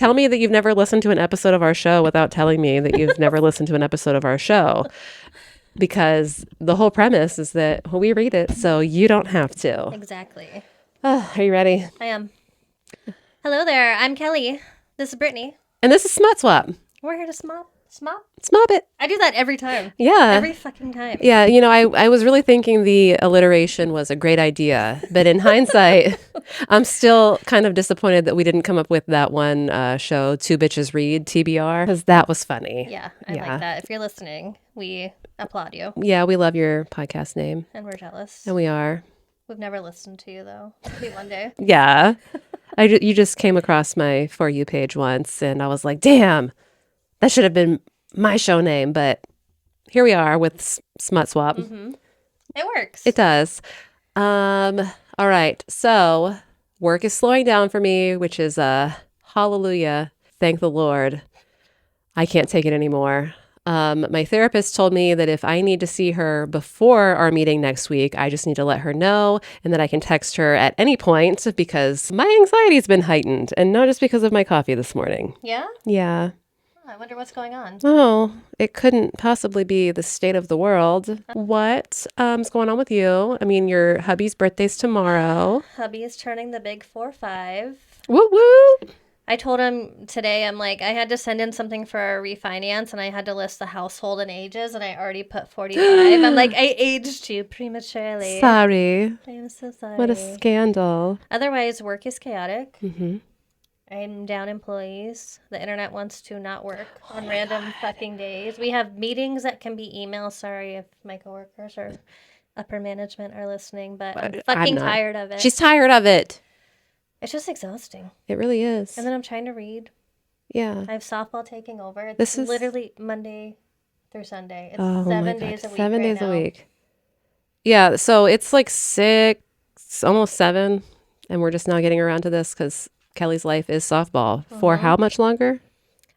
tell me that you've never listened to an episode of our show without telling me that you've never listened to an episode of our show. Because the whole premise is that we read it, so you don't have to. Exactly. Are you ready? I am. Hello there. I'm Kelly. This is Brittany. And this is Smut Swap. We're here to smop it. I do that every time. Yeah. Every fucking time. Yeah, I was really thinking the alliteration was a great idea. But in hindsight, I'm still kind of disappointed that we didn't come up with that one show, Two Bitches Read, TBR, because that was funny. Yeah, I like that. If you're listening, we applaud you. Yeah, we love your podcast name. And we're jealous. And we are. We've never listened to you, though. Maybe one day. Yeah. You just came across my For You page once, and I was like, damn, that should have been my show name. But here we are with Smut Swap. Mm-hmm. It works. It does. All right. So work is slowing down for me, which is hallelujah. Thank the Lord. I can't take it anymore. My therapist told me that if I need to see her before our meeting next week, I just need to let her know and that I can text her at any point because my anxiety's been heightened and not just because of my coffee this morning. Yeah? Yeah. Oh, I wonder what's going on. Oh, it couldn't possibly be the state of the world. What's going on with you? I mean, your hubby's birthday's tomorrow. Hubby is turning the big 4-5. Woo woo! I told him today, I'm like, I had to send in something for a refinance and I had to list the household and ages and I already put 45. I'm like, I aged you prematurely. Sorry. I am so sorry. What a scandal. Otherwise, work is chaotic. Mm-hmm. I'm down employees. The internet wants to not work on random fucking days. We have meetings that can be email. Sorry if my coworkers or upper management are listening, but I'm fucking tired of it. She's tired of it. It's just exhausting. It really is. And then I'm trying to read. Yeah. I have softball taking over. This is literally Monday through Sunday. It's oh 7 days a week. 7 days now. a week. Yeah. So it's like 6, almost 7. And we're just now getting around to this because Kelly's life is softball. For how much longer?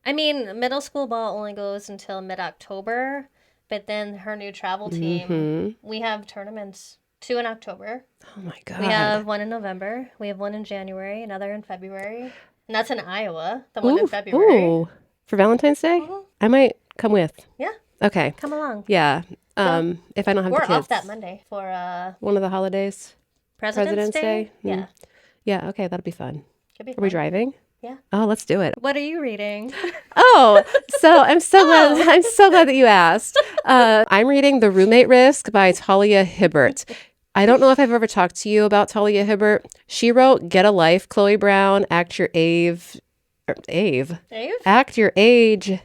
I mean, middle school ball only goes until mid-October. But then her new travel team, we have tournaments. 2 in October. Oh my God. We have 1 in November. We have 1 in January, another in February. And that's in Iowa, the one in February. Ooh. For Valentine's Day? Mm-hmm. I might come with. Yeah. Okay. Come along. Yeah. If I don't have the kids. We're off that Monday for one of the holidays. President's Day? Yeah. Yeah, okay, that'll be fun. Could be Are we driving? Yeah. Oh, let's do it. What are you reading? Oh, so I'm so glad. I'm so glad that you asked. I'm reading The Roommate Risk by Talia Hibbert. I don't know if I've ever talked to you about Talia Hibbert. She wrote Get a Life, Chloe Brown, Act Your Ave. Act Your Age,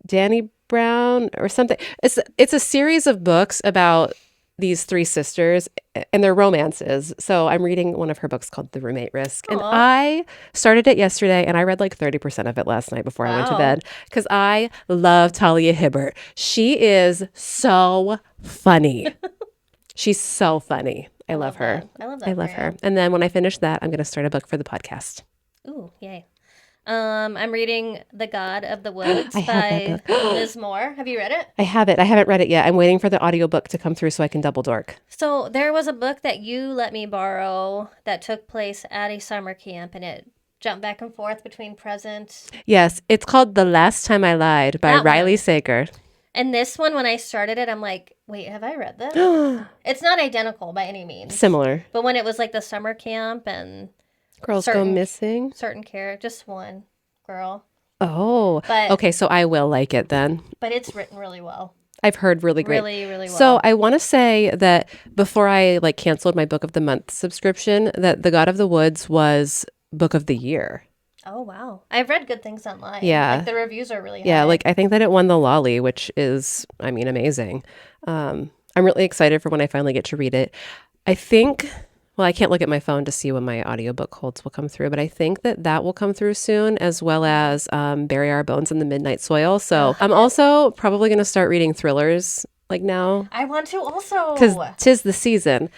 Danny Brown, or something. It's a series of books about these 3 sisters and their romances. So I'm reading one of her books called The Roommate Risk. Aww. And I started it yesterday and I read like 30% of it last night before I went to bed because I love Talia Hibbert. She is so funny. She's so funny. I love her. I love that. I love her. And then when I finish that, I'm going to start a book for the podcast. Ooh, yay. I'm reading The God of the Woods I have by that book. Liz Moore. Have you read it? I have it. I haven't read it yet. I'm waiting for the audiobook to come through so I can double dork. So there was a book that you let me borrow that took place at a summer camp, and it jumped back and forth between present. Yes, it's called The Last Time I Lied by Riley Sager. And this one, when I started it, I'm like, wait, have I read this? It's not identical by any means. Similar. But when it was like the summer camp and Girls go missing. Certain character, just one girl. Oh, but, okay. So I will like it then. But it's written really well. I've heard really great. Really, really well. So I want to say that before I like canceled my Book of the Month subscription, that The God of the Woods was Book of the Year. Oh, wow. I've read good things online. Yeah. Like the reviews are really high. Yeah, like I think that it won the Lolly, which is, I mean, amazing. I'm really excited for when I finally get to read it. I think, well, I can't look at my phone to see when my audiobook holds will come through, but I think that will come through soon, as well as Bury Our Bones in the Midnight Soil. So I'm also probably going to start reading thrillers like now. I want to also. Because 'tis the season.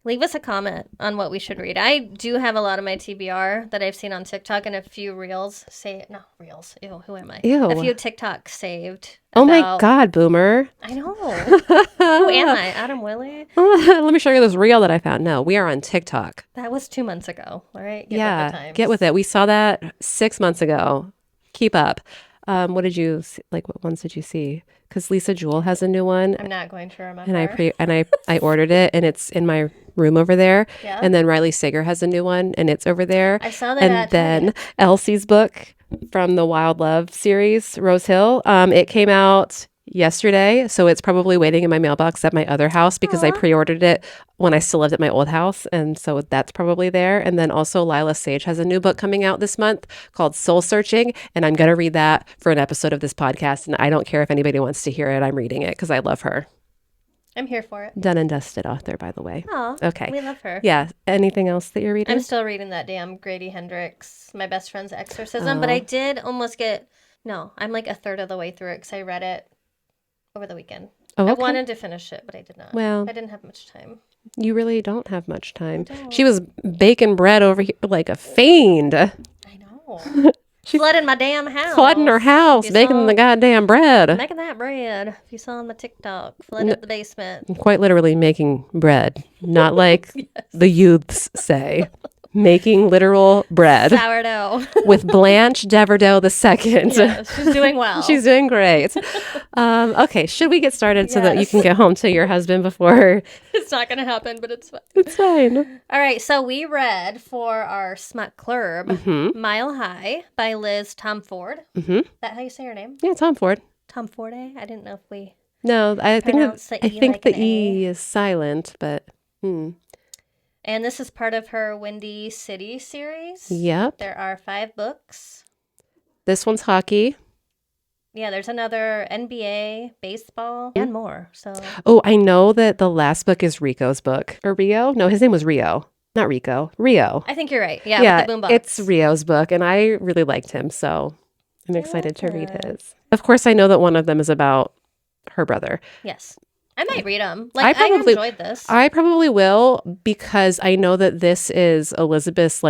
Leave us a comment on what we should read. I do have a lot of my TBR that I've seen on TikTok and a few reels. Ew, who am I? Ew. A few TikToks saved. Oh my God, Boomer. I know. Who am I? Adam Willie? Let me show you this reel that I found. No, we are on TikTok. That was 2 months ago. All right. Get with the times. Get with it. We saw that 6 months ago. Keep up. What did you see? What ones did you see? Because Lisa Jewell has a new one. I'm not going to remember. And I ordered it, and it's in my room over there. Yeah. And then Riley Sager has a new one, and it's over there. I saw that. And then Elsie's book from the Wild Love series, Rose Hill. It came out yesterday, so it's probably waiting in my mailbox at my other house because I pre-ordered it when I still lived at my old house, and so that's probably there. And then also Lila Sage has a new book coming out this month called Soul Searching, and I'm going to read that for an episode of this podcast, and I don't care if anybody wants to hear it. I'm reading it because I love her. I'm here for it. Done and dusted author, by the way. Oh, okay. We love her. Yeah. Anything else that you're reading? I'm still reading that damn Grady Hendrix, My Best Friend's Exorcism, but I did almost I'm like a third of the way through it because I read it over the weekend. Oh, okay. I wanted to finish it, but I did not. Well, I didn't have much time. You really don't have much time. She was baking bread over here like a fiend. I know. She's flooding my damn house. Flooding her house, baking the goddamn bread. Making that bread. If you saw on the TikTok, flooded the basement. Quite literally making bread. Not like the youths say. Making literal bread. Sourdough. With Blanche Deverdeau II. Yes, she's doing well. She's doing great. Okay, should we get started so that you can get home to your husband before? It's not going to happen, but it's fine. It's fine. All right, so we read for our Smut Clurb, Mile High by Liz Tomforde. Is that how you say her name? Yeah, Tomforde. Tomforde? I didn't know if we No, I think the an E A. is silent, but... And this is part of her Windy City series. Yep. There are 5 books. This one's hockey. Yeah, there's another NBA, baseball, and more. So. Oh, I know that the last book is Rico's book. Or Rio? No, his name was Rio. Not Rico. Rio. I think you're right. Yeah, with the boombox. It's Rio's book, and I really liked him, so I'm excited to read his. Of course, I know that one of them is about her brother. Yes. I might read them. I enjoyed this. I probably will because I know that this is Elizabeth's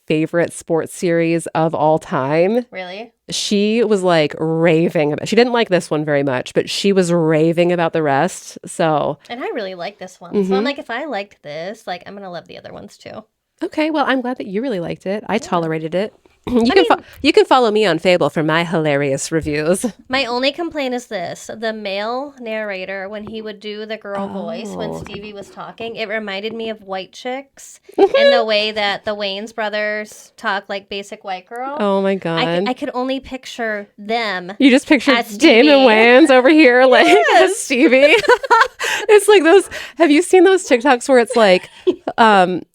favorite sports series of all time. Really? She was raving about. She didn't like this one very much, but she was raving about the rest. So. And I really like this one. So I'm if I liked this, I'm gonna love the other ones too. Okay, well, I'm glad that you really liked it. I tolerated it. You can follow me on Fable for my hilarious reviews. My only complaint is this. The male narrator, when he would do the girl voice when Stevie was talking, it reminded me of White Chicks in the way that the Wayans brothers talk like basic white girl. Oh my God. I could only picture them. You just pictured Damon Wayans over here as Stevie. It's like those, have you seen those TikToks where it's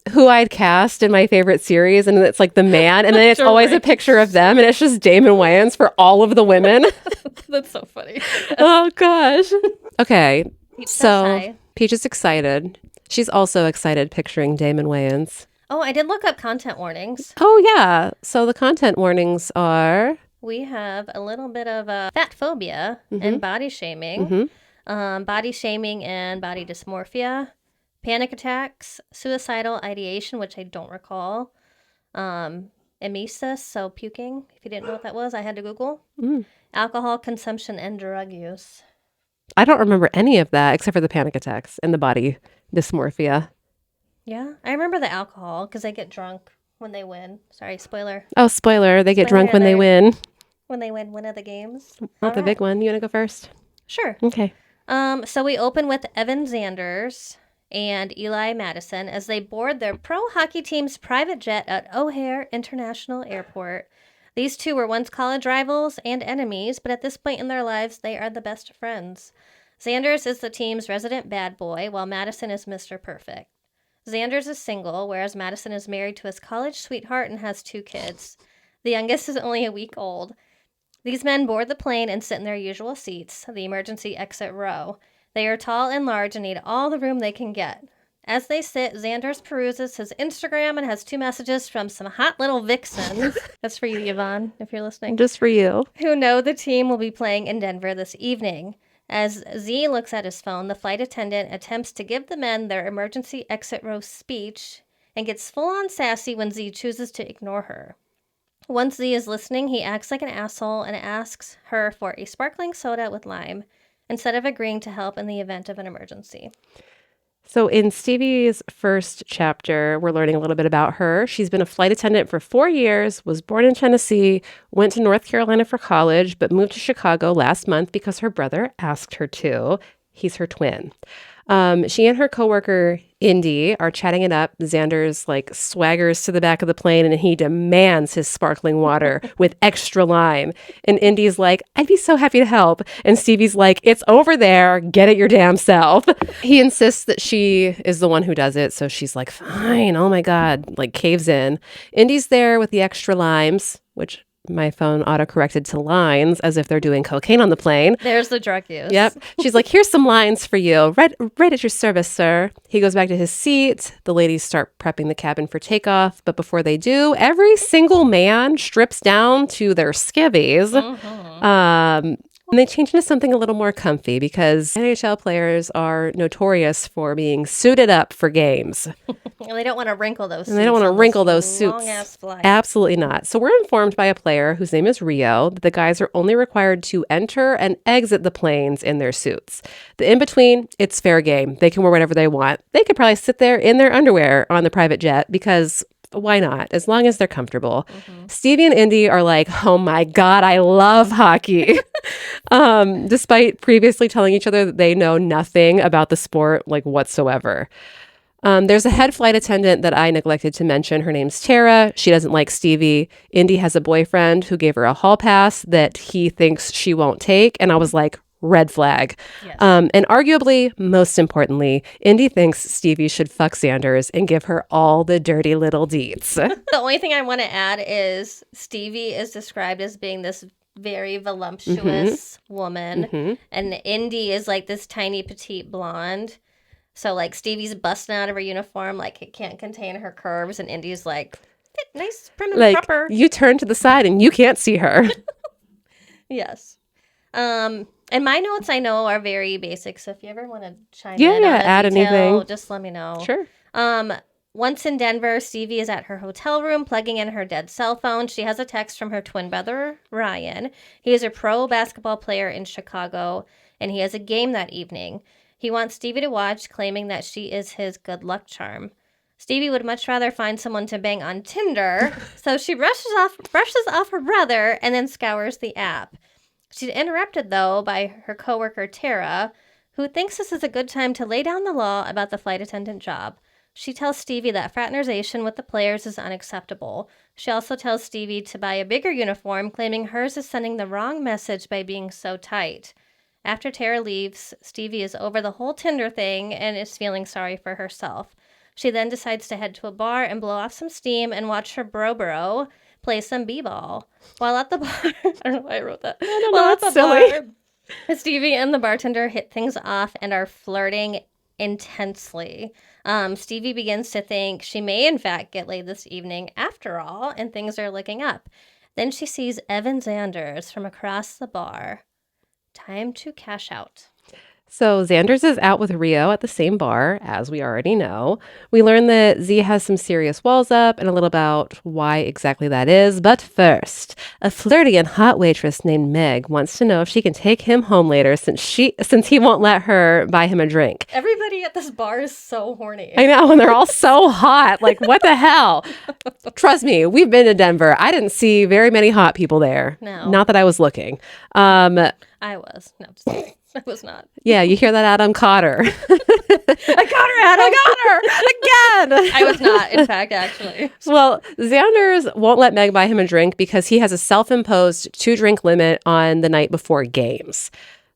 who I'd cast in my favorite series, and it's the man, and then it's always a picture of them, and it's just Damon Wayans for all of the women. That's so funny. Oh gosh. Okay, so Peach is excited. She's also excited picturing Damon Wayans. Oh, I did look up content warnings. Oh yeah. So the content warnings are... We have a little bit of fat phobia and body shaming. Body shaming and body dysmorphia. Panic attacks, suicidal ideation, which I don't recall. Emesis, so puking. If you didn't know what that was, I had to Google. Alcohol consumption and drug use. I don't remember any of that except for the panic attacks and the body dysmorphia. Yeah, I remember the alcohol because they get drunk when they win. Sorry, spoiler. Oh, spoiler. They get drunk when they win. When they win one of the games. Not the big one. You want to go first? Sure. Okay. So we open with Evan Zanders and Eli Madison as they board their pro hockey team's private jet at O'Hare International Airport. These two were once college rivals and enemies, but at this point in their lives, they are the best friends. Zanders is the team's resident bad boy, while Madison is Mr. Perfect. Zanders is single, whereas Madison is married to his college sweetheart and has 2 kids. The youngest is only a week old. These men board the plane and sit in their usual seats, the emergency exit row. They are tall and large and need all the room they can get. As they sit, Zanders peruses his Instagram and has 2 messages from some hot little vixens. That's for you, Yvonne, if you're listening. Just for you. Who know the team will be playing in Denver this evening. As Z looks at his phone, the flight attendant attempts to give the men their emergency exit row speech and gets full-on sassy when Z chooses to ignore her. Once Z is listening, he acts like an asshole and asks her for a sparkling soda with lime instead of agreeing to help in the event of an emergency. So in Stevie's first chapter, we're learning a little bit about her. She's been a flight attendant for 4 years, was born in Tennessee, went to North Carolina for college, but moved to Chicago last month because her brother asked her to. He's her twin. She and her coworker, Indy, are chatting it up. Xander's swaggers to the back of the plane and he demands his sparkling water with extra lime. And Indy's like, I'd be so happy to help. And Stevie's like, it's over there. Get it your damn self. He insists that she is the one who does it. So she's like, fine. Oh my God. Caves in. Indy's there with the extra limes, which my phone auto-corrected to lines as if they're doing cocaine on the plane. There's the drug use. Yep. She's like, here's some lines for you. Right at your service, sir. He goes back to his seat. The ladies start prepping the cabin for takeoff. But before they do, every single man strips down to their skivvies. And they change into something a little more comfy because NHL players are notorious for being suited up for games. And they don't want to wrinkle those suits. And they don't want to wrinkle those suits. Long-ass flight. Absolutely not. So we're informed by a player whose name is Rio that the guys are only required to enter and exit the planes in their suits. The in-between, it's fair game. They can wear whatever they want. They could probably sit there in their underwear on the private jet because why not? As long as they're comfortable. Stevie and Indy are like, oh my God, I love hockey. Despite previously telling each other that they know nothing about the sport whatsoever. There's a head flight attendant that I neglected to mention. Her name's Tara. She doesn't like Stevie. Indy has a boyfriend who gave her a hall pass that he thinks she won't take. And I was like, red flag. Yes. And arguably, most importantly, Indy thinks Stevie should fuck Sanders and give her all the dirty little deets. The only thing I want to add is Stevie is described as being this very voluptuous woman. And Indy is this tiny petite blonde. So Stevie's busting out of her uniform, it can't contain her curves. And Indy's nice, prim and proper. You turn to the side and you can't see her. Yes. And my notes I know are very basic, so if you ever want to chime in on add a detail, anything, just let me know. Sure. Once in Denver, Stevie is at her hotel room plugging in her dead cell phone. She has a text from her twin brother, Ryan. He is a pro basketball player in Chicago, and he has a game that evening. He wants Stevie to watch, claiming that she is his good luck charm. Stevie would much rather find someone to bang on Tinder, so she brushes off her brother and then scours the app. She's interrupted, though, by her coworker, Tara, who thinks this is a good time to lay down the law about the flight attendant job. She tells Stevie that fraternization with the players is unacceptable. She also tells Stevie to buy a bigger uniform, claiming hers is sending the wrong message by being so tight. After Tara leaves, Stevie is over the whole Tinder thing and is feeling sorry for herself. She then decides to head to a bar and blow off some steam and watch her bro play some b-ball. While at the bar, I don't know why I wrote that. I don't know, that's silly. Stevie and the bartender hit things off and are flirting intensely. Stevie begins to think she may in fact get laid this evening after all, and things are looking up. Then she sees Evan Xanders from across the bar. Time to cash out. So Xanders is out with Rio at the same bar, as we already know. We learn that Z has some serious walls up and a little about why exactly that is. But first, a flirty and hot waitress named Meg wants to know if she can take him home later since he won't let her buy him a drink. Everybody at this bar is so horny. I know, and they're all so hot. What the hell? Trust me, we've been to Denver. I didn't see very many hot people there. No. Not that I was looking. I was. No, just kidding. I was not. Yeah, you hear that, Adam? Caught her. I got her, Adam. I got her again. I was not, in fact, actually. Well, Xanders won't let Meg buy him a drink because he has a self-imposed 2-drink limit on the night before games.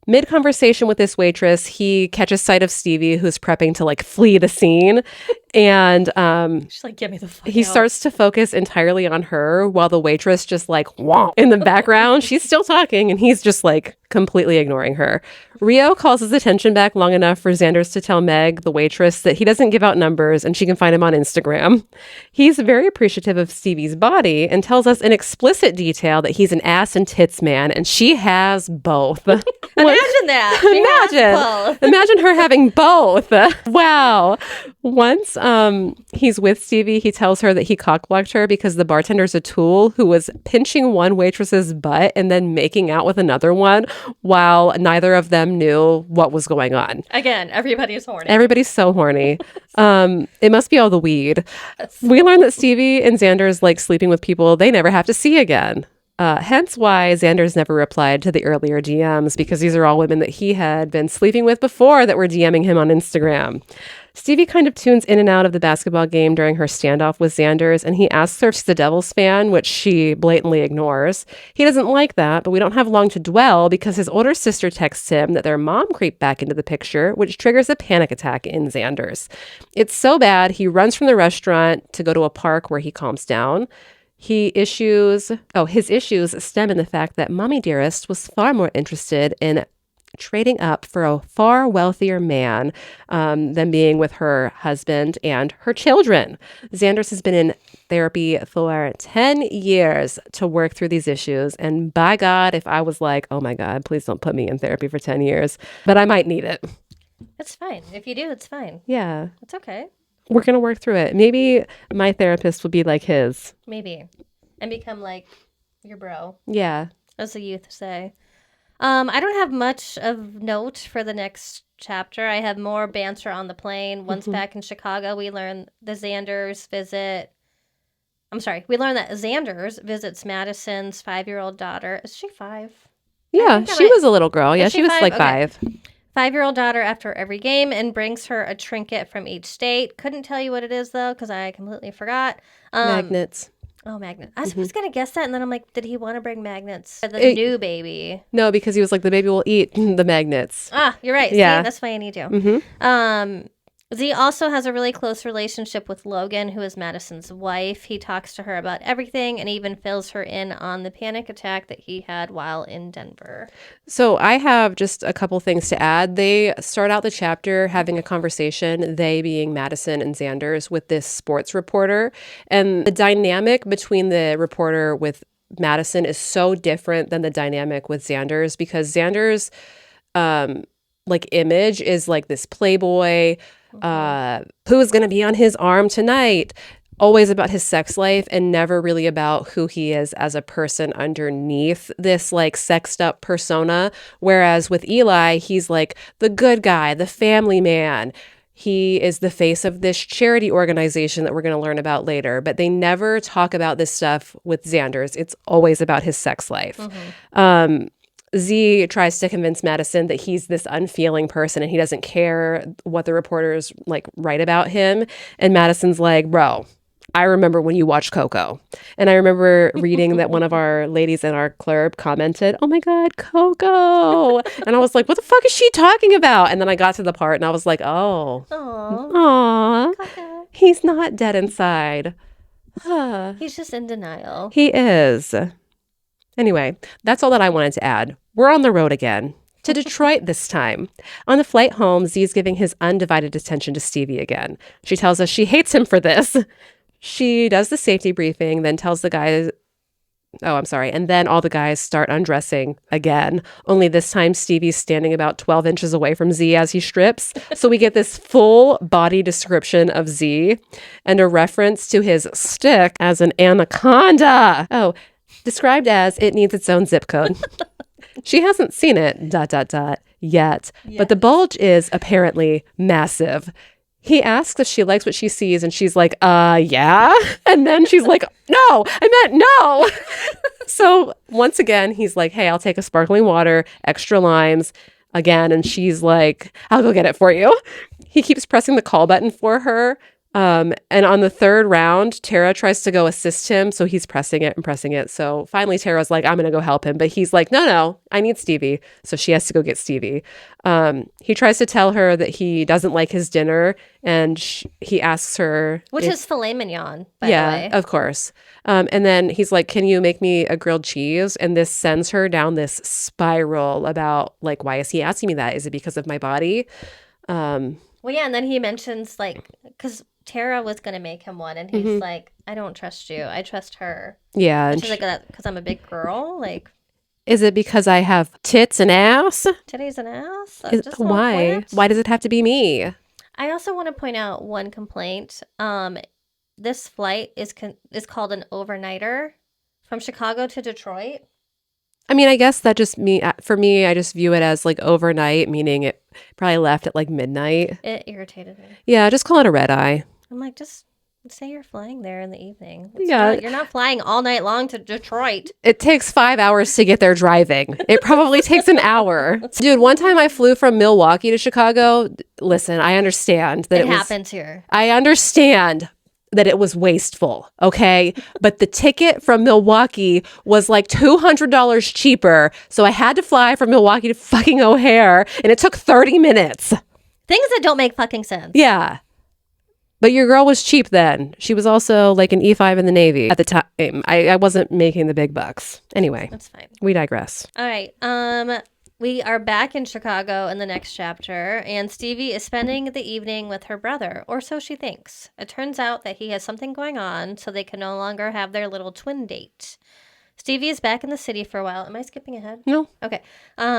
Mid-conversation with this waitress, he catches sight of Stevie, who's prepping to flee the scene. And She's like, get me the fuck he out. starts to focus entirely on her while the waitress just like womp in the background. She's still talking and he's just like completely ignoring her. Rio calls his attention back long enough for Xanders to tell Meg, the waitress, that he doesn't give out numbers and she can find him on Instagram. He's very appreciative of Stevie's body and tells us in explicit detail that he's an ass and tits man, and she has both. Imagine that. She has both. Imagine her having both. Wow. Once he's with Stevie, he tells her that he cock-blocked her because the bartender's a tool who was pinching one waitress's butt and then making out with another one while neither of them knew what was going on. Again, everybody's horny. Everybody's so horny. It must be all the weed. We learned that Stevie and Xanders like sleeping with people they never have to see again. Hence why Xanders never replied to the earlier DMs, because these are all women that he had been sleeping with before that were DMing him on Instagram. Stevie kind of tunes in and out of the basketball game during her standoff with Xanders, and he asks her if she's a Devils fan, which she blatantly ignores. He doesn't like that, but we don't have long to dwell because his older sister texts him that their mom creeped back into the picture, which triggers a panic attack in Xanders. It's so bad, he runs from the restaurant to go to a park where he calms down. His issues stem in the fact that Mommy Dearest was far more interested in trading up for a far wealthier man than being with her husband and her children. Xanders has been in therapy for 10 years to work through these issues. And by God, if I was like, oh my God, please don't put me in therapy for 10 years, but I might need it. It's fine. If you do, it's fine. Yeah. It's okay. We're going to work through it. Maybe my therapist would be like his. Maybe. And become like your bro. Yeah. As the youth say. I don't have much of note for the next chapter. I have more banter on the plane. Once back in Chicago, we learn that Xanders visits Madison's 5-year-old daughter. Is she 5? Yeah, she was a little girl. Yeah, she was like 5. 5-year-old daughter after every game and brings her a trinket from each state. Couldn't tell you what it is, though, because I completely forgot. Magnets. Oh, magnets. I was going to guess that, and then I'm like, did he want to bring magnets for the new baby? No, because he was like, the baby will eat the magnets. Ah, you're right. Yeah. See, that's why I need you. Z also has a really close relationship with Logan, who is Madison's wife. He talks to her about everything and even fills her in on the panic attack that he had while in Denver. So I have just a couple things to add. They start out the chapter having a conversation, they being Madison and Xanders, with this sports reporter. And the dynamic between the reporter with Madison is so different than the dynamic with Xanders, because Xanders' image is like this playboy, who's going to be on his arm tonight, always about his sex life and never really about who he is as a person underneath this like sexed up persona. Whereas with Eli, he's like the good guy, the family man. He is the face of this charity organization that we're going to learn about later, but they never talk about this stuff with Xanders. It's always about his sex life. Z tries to convince Madison that he's this unfeeling person and he doesn't care what the reporters like write about him. And Madison's like, bro, I remember when you watched Coco. And I remember reading that one of our ladies in our Clurb commented, oh my God, Coco. And I was like, what the fuck is she talking about? And then I got to the part and I was like, oh, aw, he's not dead inside. He's just in denial. He is. Anyway, that's all that I wanted to add. We're on the road again. To Detroit this time. On the flight home, Z's giving his undivided attention to Stevie again. She tells us she hates him for this. She does the safety briefing, then tells the guys, and then all the guys start undressing again. Only this time, Stevie's standing about 12 inches away from Z as he strips. So we get this full body description of Z and a reference to his stick as an anaconda. Described as it needs its own zip code. She hasn't seen it, yet. But the bulge is apparently massive. He asks if she likes what she sees, and she's like, yeah? And then she's like, no, I meant no. So once again, he's like, hey, I'll take a sparkling water, extra limes, again. And she's like, I'll go get it for you. He keeps pressing the call button for her. And on the third round, Tara tries to go assist him. So he's pressing it and pressing it. So finally, Tara's like, I'm going to go help him. But he's like, no, I need Stevie. So she has to go get Stevie. He tries to tell her that he doesn't like his dinner. And he asks her. Which is filet mignon, by the way. Yeah, of course. And then he's like, can you make me a grilled cheese? And this sends her down this spiral about like, why is he asking me that? Is it because of my body? Well, yeah. And then he mentions like, because Tara was going to make him one. And he's like, I don't trust you. I trust her. Yeah. And she's like, because I'm a big girl. Like, is it because I have tits and ass? titties and ass? Why? Why does it have to be me? I also want to point out one complaint. This flight is called an overnighter from Chicago to Detroit. I mean, I guess that just for me, I just view it as like overnight, meaning it probably left at like midnight. It irritated me. Yeah, just call it a red eye. I'm like, just say you're flying there in the evening. You're not flying all night long to Detroit. It takes 5 hours to get there driving. It probably takes an hour. Dude, one time I flew from Milwaukee to Chicago. Listen, I understand that it happens here. I understand that it was wasteful, okay? But the ticket from Milwaukee was like $200 cheaper. So I had to fly from Milwaukee to fucking O'Hare, and it took 30 minutes. Things that don't make fucking sense. Yeah. But your girl was cheap then. She was also like an E5 in the Navy at the time. I wasn't making the big bucks. Anyway. That's fine. We digress. All right. We are back in Chicago in the next chapter, and Stevie is spending the evening with her brother, or so she thinks. It turns out that he has something going on, so they can no longer have their little twin date. Stevie is back in the city for a while. Am I skipping ahead? No. Okay.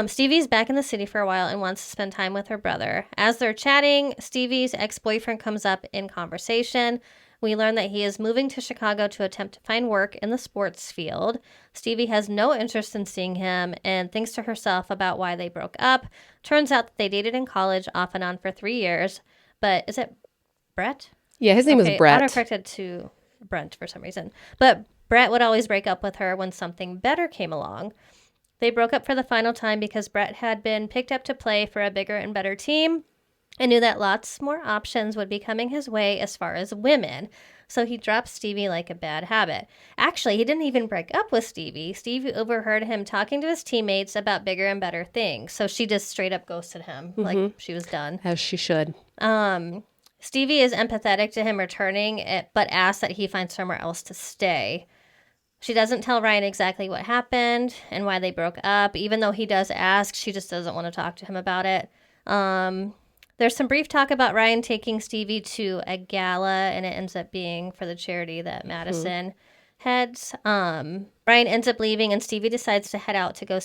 Stevie's back in the city for a while and wants to spend time with her brother. As they're chatting, Stevie's ex-boyfriend comes up in conversation. We learn that he is moving to Chicago to attempt to find work in the sports field. Stevie has no interest in seeing him and thinks to herself about why they broke up. Turns out that they dated in college off and on for 3 years. But is it Brett? Yeah, his name was Brett. Autocorrected to Brent for some reason. But Brett would always break up with her when something better came along. They broke up for the final time because Brett had been picked up to play for a bigger and better team and knew that lots more options would be coming his way as far as women. So he dropped Stevie like a bad habit. Actually, he didn't even break up with Stevie. Stevie overheard him talking to his teammates about bigger and better things. So she just straight up ghosted him. Like she was done. As she should. Stevie is empathetic to him returning, but asks that he find somewhere else to stay. She doesn't tell Ryan exactly what happened and why they broke up. Even though he does ask, she just doesn't want to talk to him about it. There's some brief talk about Ryan taking Stevie to a gala, and it ends up being for the charity that Madison heads. Ryan ends up leaving, and Stevie decides to head out to go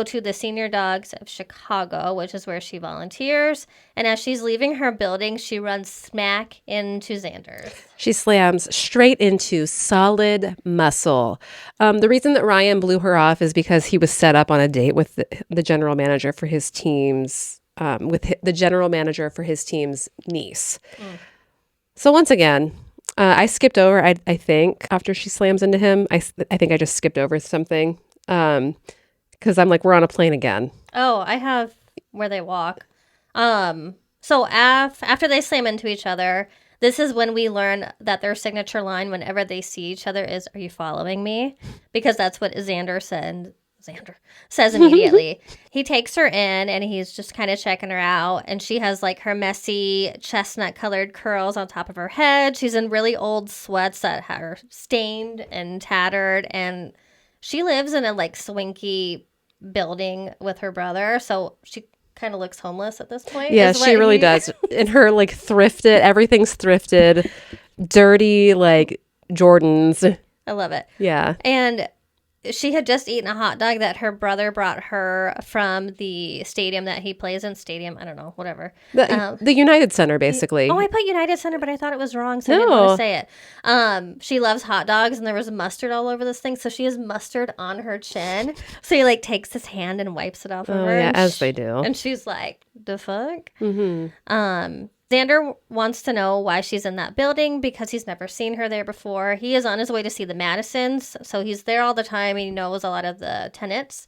to the Senior Dogs of Chicago, which is where she volunteers. And as she's leaving her building, she runs smack into Xander's. She slams straight into solid muscle. The reason that Ryan blew her off is because he was set up on a date with the general manager for his team's niece. So once again, I skipped over, I think, after she slams into him. I think I just skipped over something. Because I'm like, we're on a plane again. Oh, I have where they walk. So after they slam into each other, this is when we learn that their signature line whenever they see each other is, "Are you following me?" Because that's what Xander says immediately. He takes her in and he's just kind of checking her out. And she has like her messy chestnut colored curls on top of her head. She's in really old sweats that are stained and tattered. And she lives in a like swanky building with her brother, so she kind of looks homeless at this point. Yeah, she really does. And her like everything's thrifted, dirty like Jordans. I love it. Yeah. And she had just eaten a hot dog that her brother brought her from the stadium that he plays in. I don't know, whatever. The United Center, basically. Oh, I put United Center, but I thought it was wrong, so I didn't want to say it. She loves hot dogs, and there was mustard all over this thing, so she has mustard on her chin. So he like takes his hand and wipes it off of her. Yeah, as they do. And she's like, the fuck? Mm-hmm. Xander wants to know why she's in that building because he's never seen her there before. He is on his way to see the Madisons, so he's there all the time. He knows a lot of the tenants.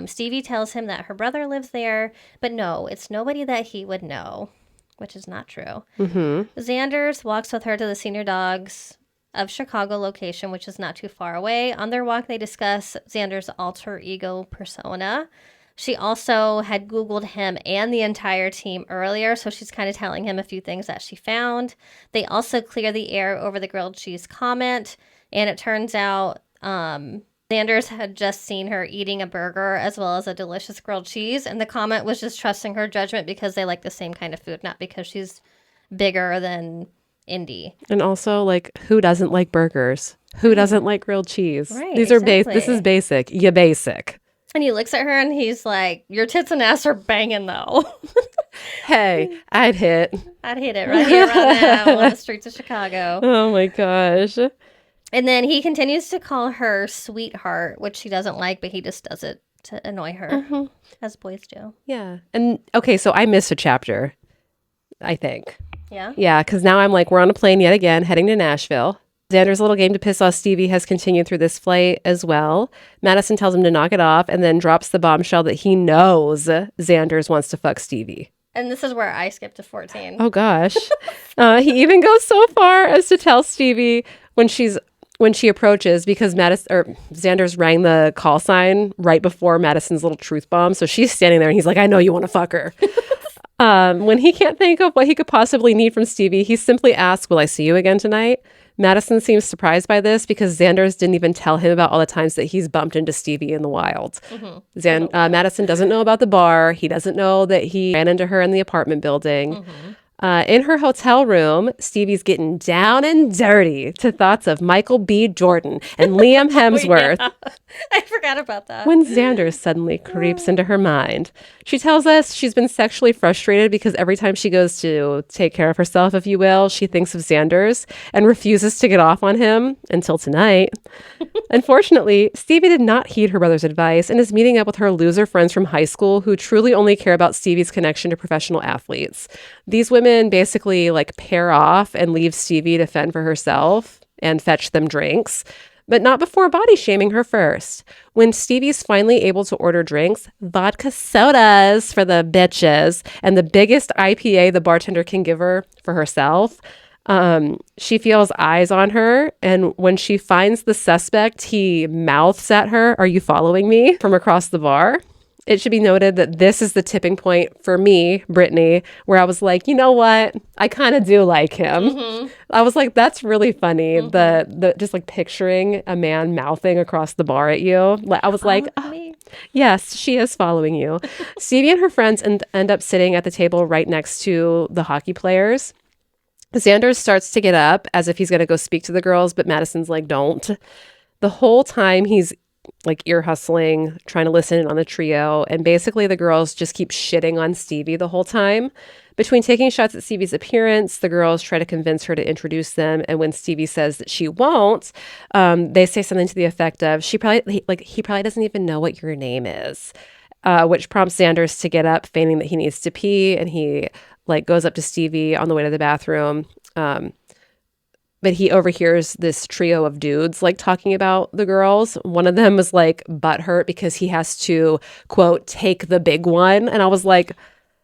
Stevie tells him that her brother lives there, but no, it's nobody that he would know. which is not true. Mm-hmm. Xanders walks with her to the Senior Dogs of Chicago location, which is not too far away. On their walk, they discuss Xander's alter ego persona. She also had Googled him and the entire team earlier, so she's kind of telling him a few things that she found. They also clear the air over the grilled cheese comment, and it turns out Xanders had just seen her eating a burger as well as a delicious grilled cheese, and the comment was just trusting her judgment because they like the same kind of food, not because she's bigger than Indy. And also, like, who doesn't like burgers? Who doesn't like grilled cheese? Right, These are exactly. This is basic. You basic. And he looks at her and he's like, your tits and ass are banging though. Hey, I'd hit. I'd hit it right here, right now on the streets of Chicago. Oh my gosh. And then he continues to call her sweetheart, which she doesn't like, but he just does it to annoy her, as boys do. Yeah. And okay, so I missed a chapter, I think. Yeah? Yeah, because now I'm like, we're on a plane yet again, heading to Nashville. Xander's little game to piss off Stevie has continued through this flight as well. Madison tells him to knock it off and then drops the bombshell that he knows Xanders wants to fuck Stevie. And this is where I skipped to 14. Oh gosh. He even goes so far as to tell Stevie when she approaches, because Xanders rang the call sign right before Madison's little truth bomb. So she's standing there and he's like, I know you want to fuck her. When he can't think of what he could possibly need from Stevie, he simply asks, will I see you again tonight? Madison seems surprised by this because Xanders didn't even tell him about all the times that he's bumped into Stevie in the wild. Madison doesn't know about the bar. He doesn't know that he ran into her in the apartment building. In her hotel room, Stevie's getting down and dirty to thoughts of Michael B. Jordan and Liam Hemsworth. Yeah. I forgot about that. When Xanders suddenly creeps into her mind. She tells us she's been sexually frustrated because every time she goes to take care of herself, if you will, she thinks of Xanders and refuses to get off on him until tonight. Unfortunately, Stevie did not heed her brother's advice and is meeting up with her loser friends from high school who truly only care about Stevie's connection to professional athletes. These women basically like pair off and leave Stevie to fend for herself and fetch them drinks, but not before body shaming her first. When Stevie's finally able to order drinks, vodka sodas for the bitches, and the biggest IPA the bartender can give her for herself, she feels eyes on her, and when she finds the suspect, he mouths at her, "Are you following me?" from across the bar. It should be noted that this is the tipping point for me, Brittany, where I was like, you know what? I kind of do like him. I was like, that's really funny. The just like picturing a man mouthing across the bar at you. I was like, oh, yes, she is following you. Stevie and her friends end up sitting at the table right next to the hockey players. Xanders starts to get up as if he's going to go speak to the girls, but Madison's like, don't. The whole time he's like ear hustling, trying to listen in on the trio. And basically the girls just keep shitting on Stevie the whole time. Between taking shots at Stevie's appearance, the girls try to convince her to introduce them. And when Stevie says that she won't, they say something to the effect of, he probably doesn't even know what your name is, which prompts Xanders to get up, feigning that he needs to pee. And he like goes up to Stevie on the way to the bathroom. But he overhears this trio of dudes like talking about the girls. One of them was like butthurt because he has to, quote, take the big one. And I was like,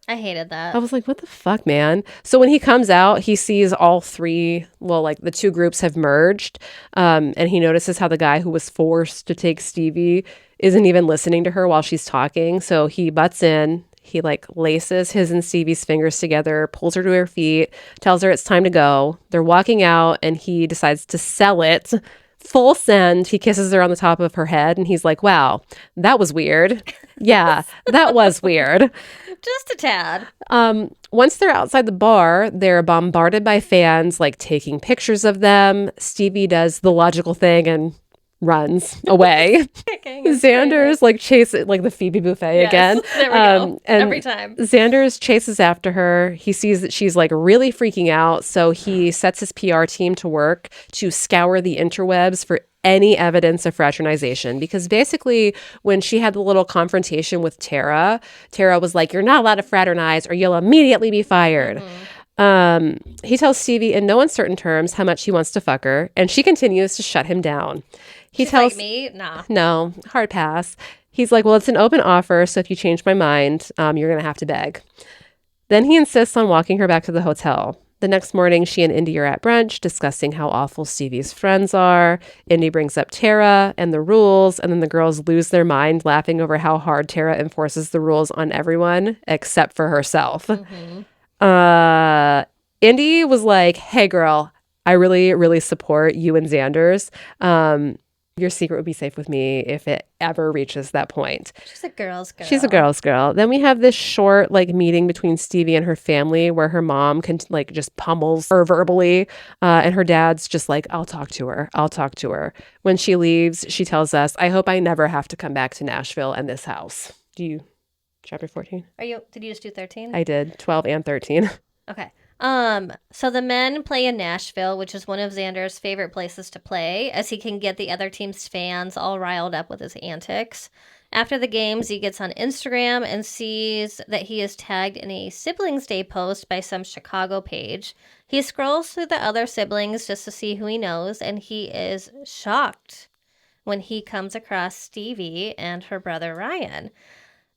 I hated that. I was like, what the fuck, man? So when he comes out, he sees all three, well, like the two groups have merged. And he notices how the guy who was forced to take Stevie isn't even listening to her while she's talking. So he butts in. He like laces his and Stevie's fingers together, pulls her to her feet, tells her it's time to go. They're walking out and he decides to sell it. Full send. He kisses her on the top of her head and he's like, wow, that was weird. Yeah, that was weird. Just a tad. Once they're outside the bar, they're bombarded by fans like taking pictures of them. Stevie does the logical thing and runs away. Xanders like chases like the Phoebe buffet again. There we go. And every time. Xanders chases after her. He sees that she's like really freaking out. So he sets his PR team to work to scour the interwebs for any evidence of fraternization, because basically when she had the little confrontation with Tara was like, you're not allowed to fraternize or you'll immediately be fired. He tells Stevie in no uncertain terms how much he wants to fuck her, and she continues to shut him down. She's tells like, me? Nah. No, hard pass. He's like, well, it's an open offer, so if you change my mind, you're going to have to beg. Then he insists on walking her back to the hotel. The next morning, she and Indy are at brunch discussing how awful Stevie's friends are. Indy brings up Tara and the rules, and then the girls lose their mind laughing over how hard Tara enforces the rules on everyone except for herself. Indy was like, hey, girl, I really, really support you and Xander's. Your secret would be safe with me if it ever reaches that point. She's a girl's girl. She's a girl's girl. Then we have this short meeting between Stevie and her family where her mom can just pummels her verbally. And her dad's just like, I'll talk to her. I'll talk to her. When she leaves, she tells us, I hope I never have to come back to Nashville and this house. Chapter 14? Did you just do 13? I did. 12 and 13. Okay. So the men play in Nashville, which is one of Xander's favorite places to play, as he can get the other team's fans all riled up with his antics. After the games, he gets on Instagram and sees that he is tagged in a Siblings Day post by some Chicago page. He scrolls through the other siblings just to see who he knows, and he is shocked when he comes across Stevie and her brother Ryan.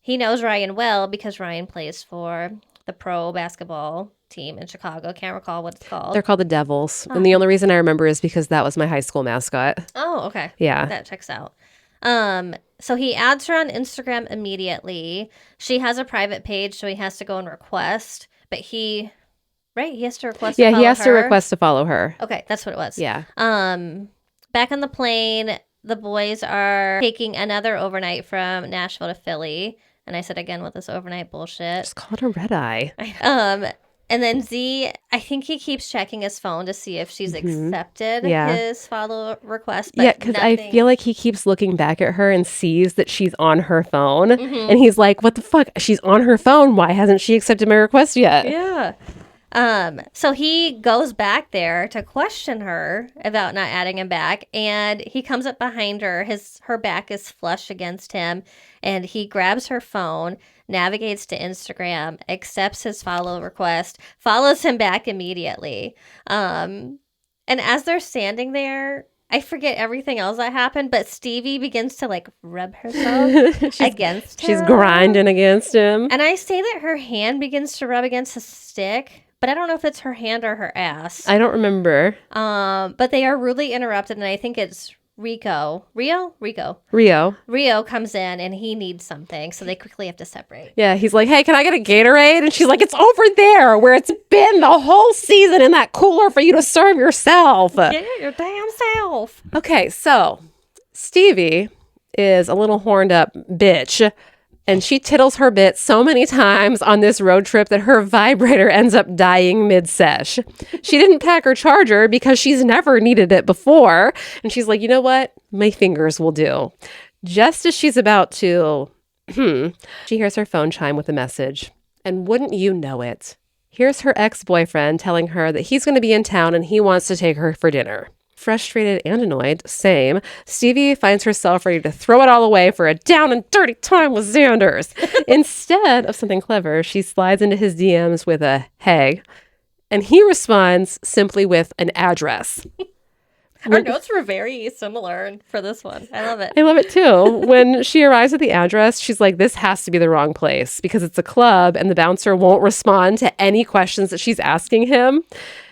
He knows Ryan well because Ryan plays for the pro basketball team in Chicago. Can't recall what it's called. They're called the Devils. And the only reason I remember is because that was my high school mascot. Oh, okay. Yeah. That checks out. So he adds her on Instagram immediately. She has a private page, so he has to go and request. But he has to request to follow her. Yeah, he has to request to follow her. Okay, that's what it was. Yeah. Back on the plane, the boys are taking another overnight from Nashville to Philly. And I said again with this overnight bullshit. Just call it a red eye. And then Z, I think he keeps checking his phone to see if she's accepted his follow request. But because I feel like he keeps looking back at her and sees that she's on her phone. And he's like, what the fuck? She's on her phone. Why hasn't she accepted my request yet? Yeah. So he goes back there to question her about not adding him back, and he comes up behind her. Her back is flush against him, and he grabs her phone, navigates to Instagram, accepts his follow request, follows him back immediately. And as they're standing there, I forget everything else that happened, but Stevie begins to rub herself against him. She's grinding against him. And I say that her hand begins to rub against his stick. But I don't know if it's her hand or her ass. I don't remember. But they are rudely interrupted, and I think it's Rio comes in, and he needs something, so they quickly have to separate. Yeah, he's like, hey, can I get a Gatorade? And she's like, it's over there where it's been the whole season in that cooler for you to serve yourself. Get it your damn self. Okay, so Stevie is a little horned up bitch. And she tittles her bit so many times on this road trip that her vibrator ends up dying mid-sesh. She didn't pack her charger because she's never needed it before. And she's like, you know what? My fingers will do. Just as she's about to, she hears her phone chime with a message. And wouldn't you know it? Here's her ex-boyfriend telling her that he's going to be in town and he wants to take her for dinner. Frustrated and annoyed, same, Stevie finds herself ready to throw it all away for a down and dirty time with Xander's. Instead of something clever, she slides into his DMs with a hey, and he responds simply with an address. Our notes were very similar for this one. I love it. I love it too. When she arrives at the address, she's like, this has to be the wrong place because it's a club and the bouncer won't respond to any questions that she's asking him.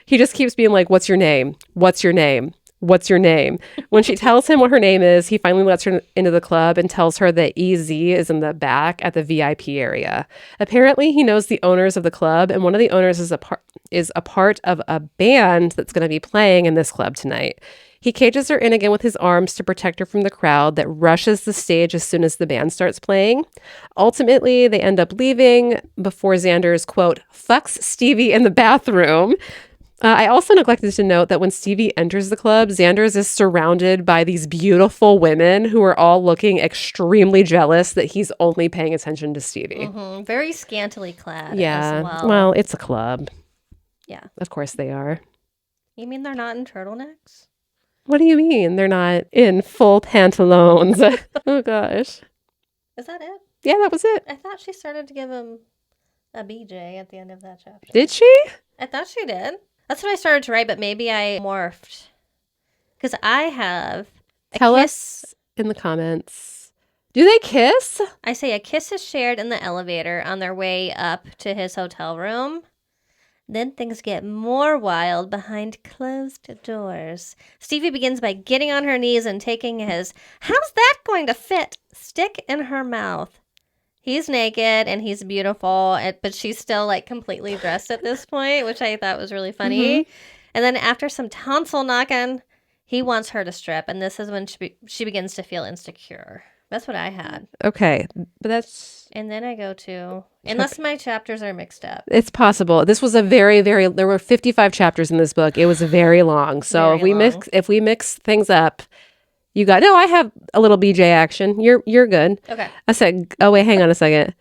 He just keeps being like, what's your name? What's your name? What's your name? When she tells him what her name is, he finally lets her into the club and tells her that EZ is in the back at the VIP area. Apparently, he knows the owners of the club, and one of the owners is a part of a band that's going to be playing in this club tonight. He cages her in again with his arms to protect her from the crowd that rushes the stage as soon as the band starts playing. Ultimately, they end up leaving before Xander's, quote, fucks Stevie in the bathroom. I also neglected to note that when Stevie enters the club, Xander's is surrounded by these beautiful women who are all looking extremely jealous that he's only paying attention to Stevie. Mm-hmm. Very scantily clad as well. Well, it's a club. Yeah. Of course they are. You mean they're not in turtlenecks? What do you mean? They're not in full pantaloons. Oh, gosh. Is that it? Yeah, that was it. I thought she started to give him a BJ at the end of that chapter. Did she? I thought she did. That's what I started to write, but maybe I morphed. Because I have... Tell us in the comments, Do they kiss? I say a kiss is shared in the elevator on their way up to his hotel room. Then things get more wild behind closed doors. Stevie begins by getting on her knees and taking his, how's that going to fit, stick in her mouth. He's naked and he's beautiful, but she's still like completely dressed at this point, which I thought was really funny. And then after some tonsil knocking, he wants her to strip. And this is when she begins to feel insecure. That's what I had. Okay, but that's... And then I go to, unless my chapters are mixed up. It's possible. This was a very, very, there were 55 chapters in this book. It was very long. So if we mix things up, you got, no, I have a little BJ action. You're good. Okay. I said, oh wait, hang on a second.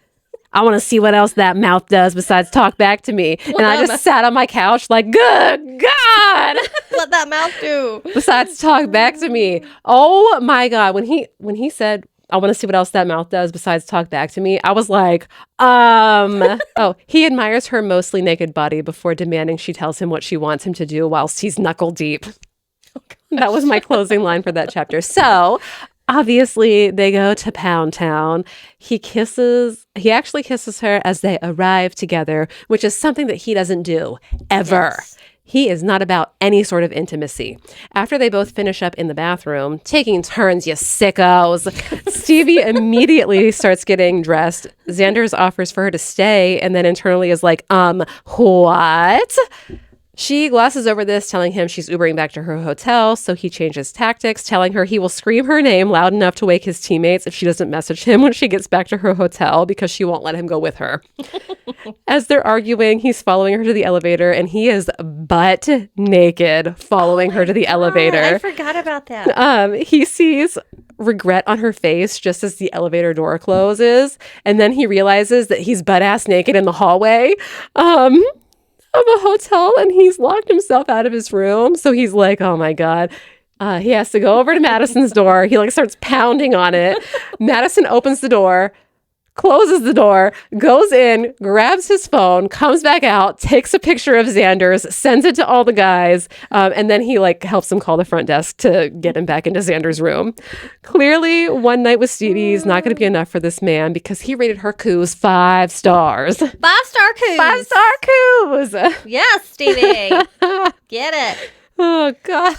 I want to see what else that mouth does besides talk back to me. And I just sat on my couch like, good God. What that mouth do? Besides talk back to me. Oh my God. When he said, I want to see what else that mouth does besides talk back to me, I was like, oh, he admires her mostly naked body before demanding she tells him what she wants him to do whilst he's knuckle deep. Oh, that was my closing line for that chapter. So obviously they go to Pound Town. He actually kisses her as they arrive together, which is something that he doesn't do ever. Yes. He is not about any sort of intimacy. After they both finish up in the bathroom, taking turns, you sickos, Stevie immediately starts getting dressed. Xander's offers for her to stay and then internally is like, what? She glosses over this, telling him she's Ubering back to her hotel, so he changes tactics, telling her he will scream her name loud enough to wake his teammates if she doesn't message him when she gets back to her hotel because she won't let him go with her. As they're arguing, he's following her to the elevator, and he is butt naked following her to the elevator. I forgot about that. He sees regret on her face just as the elevator door closes, and then he realizes that he's butt-ass naked in the hallway. Of a hotel, and he's locked himself out of his room. So he's like, oh my God. He has to go over to Madison's door. He like starts pounding on it. Madison opens the door, closes the door, goes in, grabs his phone, comes back out, takes a picture of Xander's, sends it to all the guys, and then he like helps him call the front desk to get him back into Xander's room. Clearly, one night with Stevie is not going to be enough for this man because he rated her coups 5 stars. 5-star coups. 5-star coups. Yes, Stevie. Get it. Oh, God.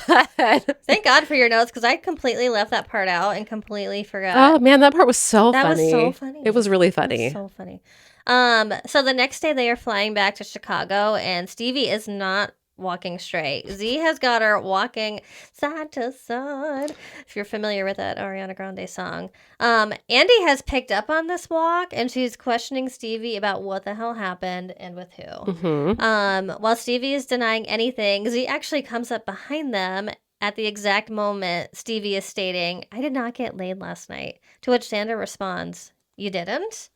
Thank God for your notes, because I completely left that part out and completely forgot. Oh, man, that part was so funny. That was so funny. It was really funny. So funny. So the next day they are flying back to Chicago, and Stevie is not walking straight. Z has got her walking side to side. If you're familiar with that Ariana Grande song. Andy has picked up on this walk, and she's questioning Stevie about what the hell happened and with who. Mm-hmm. While Stevie is denying anything, Z actually comes up behind them at the exact moment Stevie is stating, I did not get laid last night. To which Xander responds, you didn't?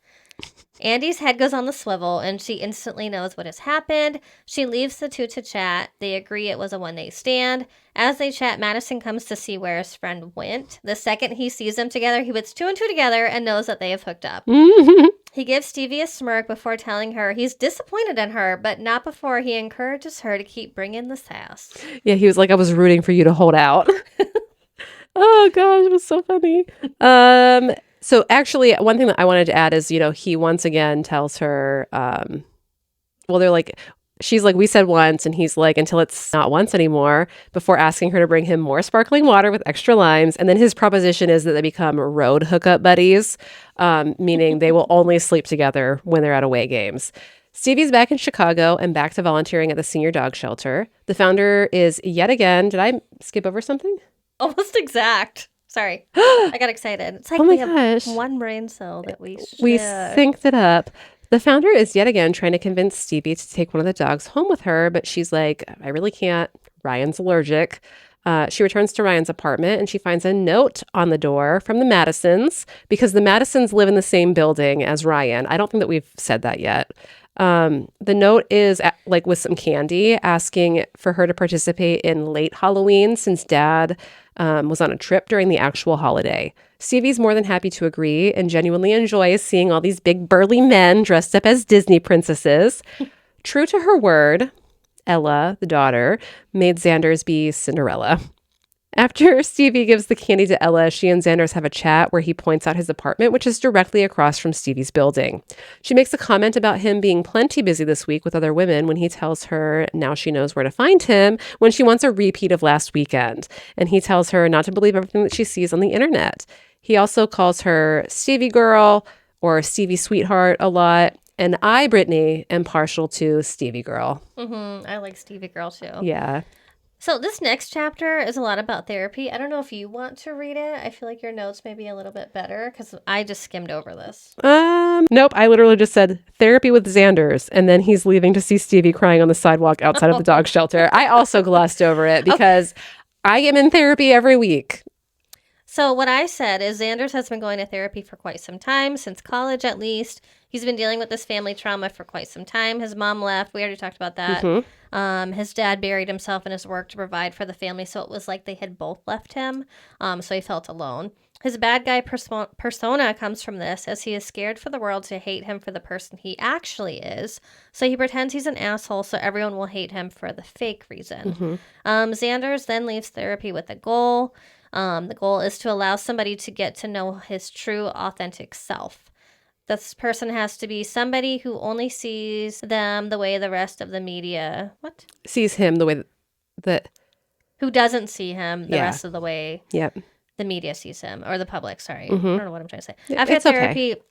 Andy's head goes on the swivel, and she instantly knows what has happened. She leaves the two to chat. They agree it was a one-night stand. As they chat, Madison comes to see where his friend went. The second he sees them together, he puts 2 and 2 together and knows that they have hooked up. He gives Stevie a smirk before telling her he's disappointed in her, but not before he encourages her to keep bringing the sass. Yeah, he was like, I was rooting for you to hold out. Oh, gosh, it was so funny. So actually, one thing that I wanted to add is, he once again tells her, they're like, she's like, we said once, and he's like, until it's not once anymore, before asking her to bring him more sparkling water with extra limes. And then his proposition is that they become road hookup buddies, meaning they will only sleep together when they're at away games. Stevie's back in Chicago and back to volunteering at the senior dog shelter. The founder is yet again, did I skip over something? Almost exact. Sorry. I got excited. It's like we have one brain cell that we synced it up. The founder is yet again trying to convince Stevie to take one of the dogs home with her, but she's like, I really can't. Ryan's allergic. She returns to Ryan's apartment and she finds a note on the door from the Madisons because the Madisons live in the same building as Ryan. I don't think that we've said that yet. The note is like with some candy asking for her to participate in late Halloween since Dad was on a trip during the actual holiday. Stevie's more than happy to agree and genuinely enjoys seeing all these big burly men dressed up as Disney princesses. True to her word, Ella, the daughter, made Xander's be Cinderella. After Stevie gives the candy to Ella, she and Xanders have a chat where he points out his apartment, which is directly across from Stevie's building. She makes a comment about him being plenty busy this week with other women when he tells her now she knows where to find him when she wants a repeat of last weekend. And he tells her not to believe everything that she sees on the internet. He also calls her Stevie girl or Stevie sweetheart a lot. And I, Brittany, am partial to Stevie girl. I like Stevie girl too. Yeah. So this next chapter is a lot about therapy. I don't know if you want to read it. I feel like your notes may be a little bit better because I just skimmed over this. Nope. I literally just said therapy with Xanders, and then he's leaving to see Stevie crying on the sidewalk outside of the dog shelter. I also glossed over it because I am in therapy every week. So what I said is Xanders has been going to therapy for quite some time, since college at least. He's been dealing with this family trauma for quite some time. His mom left. We already talked about that. His dad buried himself in his work to provide for the family, so it was like they had both left him, so he felt alone. His bad guy persona comes from this, as he is scared for the world to hate him for the person he actually is. So he pretends he's an asshole so everyone will hate him for the fake reason. Xanders then leaves therapy with a goal. The goal is to allow somebody to get to know his true, authentic self. This person has to be somebody who only sees them the way the rest of the media... What? Sees him the way that... Who doesn't see him the rest of the way Yep. the media sees him. Or the public, sorry. I don't know what I'm trying to say. Yeah, After it's therapy... okay.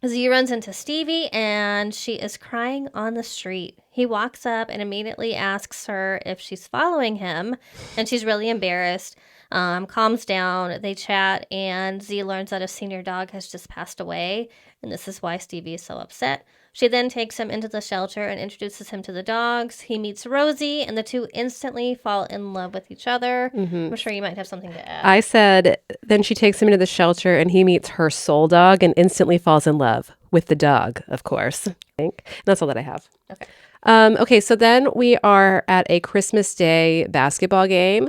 Z runs into Stevie and she is crying on the street. He walks up and immediately asks her if she's following him, and she's really embarrassed. Calms down, they chat, and Z learns that a senior dog has just passed away, and this is why Stevie is so upset. She then takes him into the shelter and introduces him to the dogs. He meets Rosie, and the two instantly fall in love with each other. I'm sure you might have something to add. I said, then she takes him into the shelter and he meets her soul dog and instantly falls in love with the dog, of course. I think. That's all that I have. Okay. Okay, so then we are at a Christmas Day basketball game.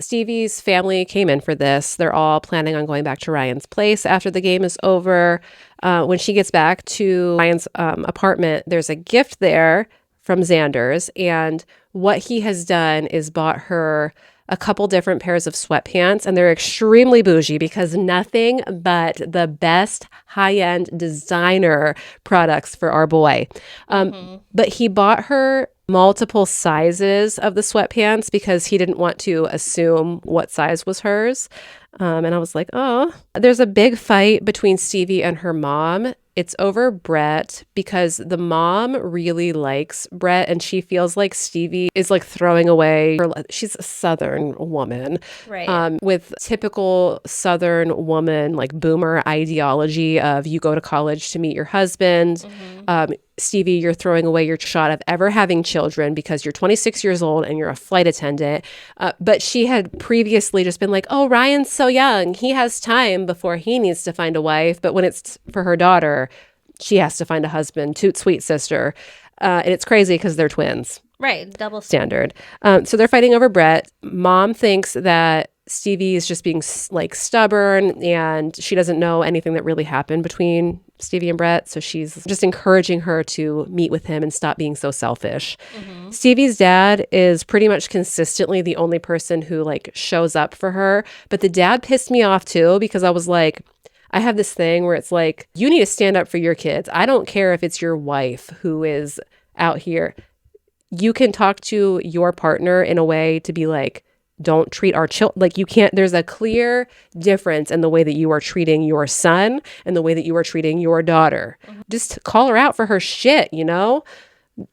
Stevie's family came in for this. They're all planning on going back to Ryan's place after the game is over. When she gets back to Ryan's apartment, there's a gift there from Xanders, and what he has done is bought her a couple different pairs of sweatpants, and they're extremely bougie because nothing but the best high-end designer products for our boy. But he bought her multiple sizes of the sweatpants because he didn't want to assume what size was hers. And I was like, oh, there's a big fight between Stevie and her mom. It's over Brett because the mom really likes Brett and she feels like Stevie is like throwing away her, she's a Southern woman. Right. With typical Southern woman, like boomer ideology of you go to college to meet your husband. Stevie, you're throwing away your shot of ever having children because you're 26 years old and you're a flight attendant. But she had previously just been like, oh, Ryan's so young. He has time before he needs to find a wife. But when it's for her daughter, she has to find a husband. Toot sweet sister. And it's crazy because they're twins. Right. Double Standard. So they're fighting over Brett. Mom thinks that Stevie is just being like stubborn and she doesn't know anything that really happened between Stevie and Brett. So she's just encouraging her to meet with him and stop being so selfish. Stevie's dad is pretty much consistently the only person who like shows up for her. But the dad pissed me off too because I was like, I have this thing where it's like, you need to stand up for your kids. I don't care if it's your wife who is out here. You can talk to your partner in a way to be like, don't treat our children like you can't. There's a clear difference in the way that you are treating your son and the way that you are treating your daughter. Just call her out for her shit, you know?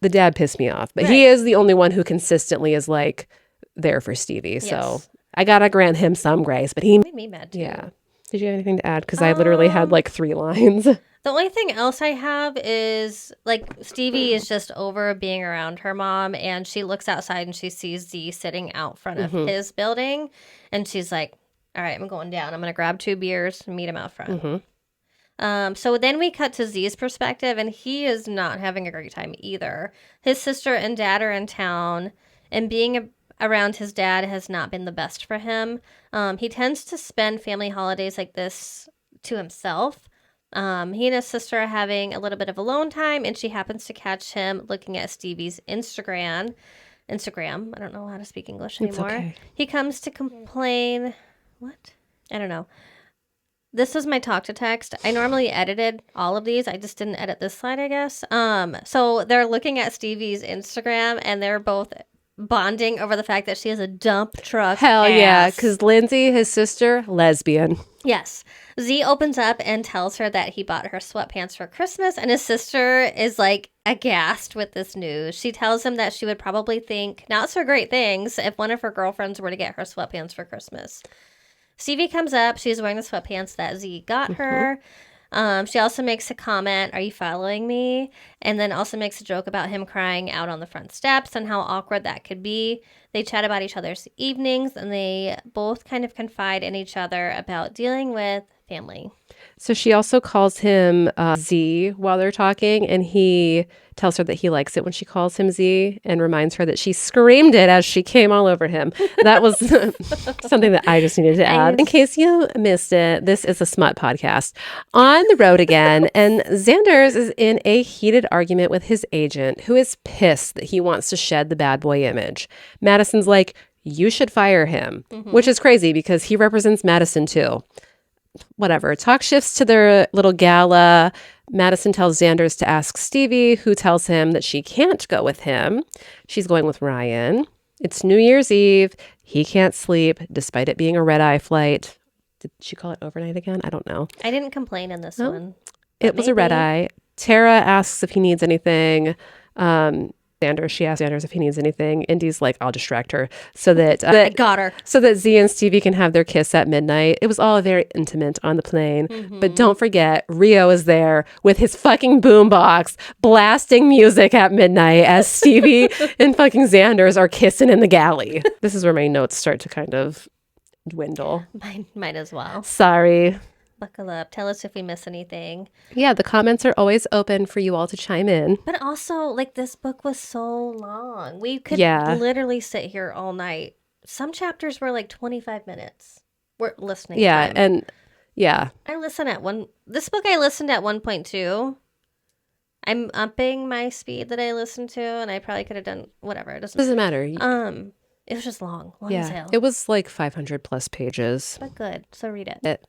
The dad pissed me off, but he is the only one who consistently is like there for Stevie. So I gotta grant him some grace, but he made me mad too. Yeah. Did you have anything to add? Because I literally had like 3 lines. The only thing else I have is, like, Stevie is just over being around her mom, and she looks outside and she sees Z sitting out front of his building, and she's like, all right, I'm going down. I'm going to grab 2 beers and meet him out front. So then we cut to Z's perspective, and he is not having a great time either. His sister and dad are in town, and being around his dad has not been the best for him. He tends to spend family holidays like this to himself. He and his sister are having a little bit of alone time, and she happens to catch him looking at Stevie's Instagram. Instagram. I don't know how to speak English It's anymore. okay. He comes to complain. What? I don't know. This was my talk to text. I normally edited all of these. I just didn't edit this slide, I guess. So they're looking at Stevie's Instagram and they're both bonding over the fact that she has a dump truck. Hell yeah, ass. because Lindsay, his sister, lesbian. Yes. Z opens up and tells her that he bought her sweatpants for Christmas, and his sister is like aghast with this news. She tells him that she would probably think not so great things if one of her girlfriends were to get her sweatpants for Christmas. Stevie comes up. She's wearing the sweatpants that Z got her. She also makes a comment, "Are you following me?" And then also makes a joke about him crying out on the front steps and how awkward that could be. They chat about each other's evenings, and they both kind of confide in each other about dealing with family. So she also calls him Z while they're talking, and he tells her that he likes it when she calls him Z and reminds her that she screamed it as she came all over him. That was something that I just needed to add. In case you missed it, this is a smut podcast. On the road again, and Xander's is in a heated argument with his agent, who is pissed that he wants to shed the bad boy image. Madison's like, "You should fire him," which is crazy because he represents Madison too. Whatever. Talk shifts to their little gala. Madison tells Xanders to ask Stevie, who tells him that she can't go with him. She's going with Ryan. It's New Year's Eve. He can't sleep, despite it being a red-eye flight. Did she call it overnight again? I don't know. I didn't complain in this No? one. It was a red-eye. Tara asks if he needs anything. She asks Xanders if he needs anything. Indy's like, "I'll distract her," so that I got her. so that Z and Stevie can have their kiss at midnight. It was all very intimate on the plane. But don't forget, Rio is there with his fucking boombox blasting music at midnight as Stevie and fucking Xanders are kissing in the galley. This is where my notes start to kind of dwindle. Might as well. Sorry. Buckle up. Tell us if we miss anything. Yeah, the comments are always open for you all to chime in. But also, like, this book was so long. We could literally sit here all night. Some chapters were like 25 minutes. We're listening. Yeah, time. and yeah. This book I listened at 1.2. I'm upping my speed that I listened to, and I probably could have done whatever. It Doesn't matter. It was just long as hell. It was like 500 plus pages. But good, so read it.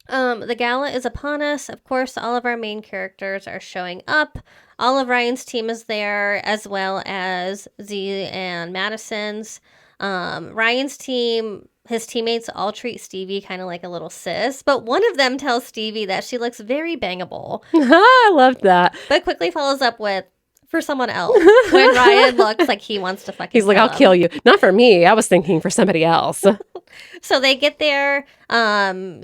The gala is upon us. Of course, all of our main characters are showing up. All of Ryan's team is there, as well as Z and Madison's. Ryan's team, his teammates all treat Stevie kind of like a little sis, but one of them tells Stevie that she looks very bangable. I loved that. But quickly follows up with, "For someone else," when Ryan looks like he wants to fucking He's like, "I'll kill you." Not for me. I was thinking for somebody else. So they get there.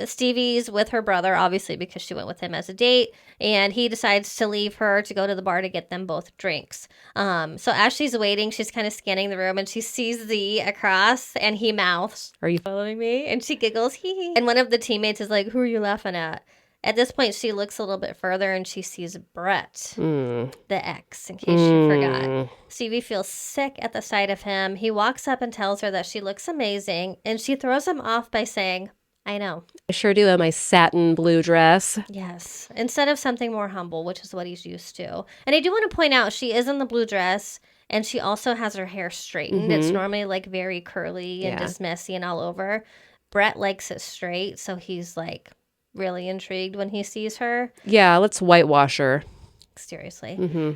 Stevie's with her brother, obviously, because she went with him as a date. And he decides to leave her to go to the bar to get them both drinks. So as she's waiting, she's kind of scanning the room and she sees Z across and he mouths, "Are you following me?" And she giggles, hee hee. And one of the teammates is like, "Who are you laughing at?" At this point, she looks a little bit further and she sees Brett, the ex, in case you forgot. Stevie feels sick at the sight of him. He walks up and tells her that she looks amazing, and she throws him off by saying, "I know." I sure do in my satin blue dress. Yes, instead of something more humble, which is what he's used to. And I do want to point out, she is in the blue dress, and she also has her hair straightened. It's normally like very curly and just messy and all over. Brett likes it straight, so he's like really intrigued when he sees her. Yeah, let's whitewash her. Seriously.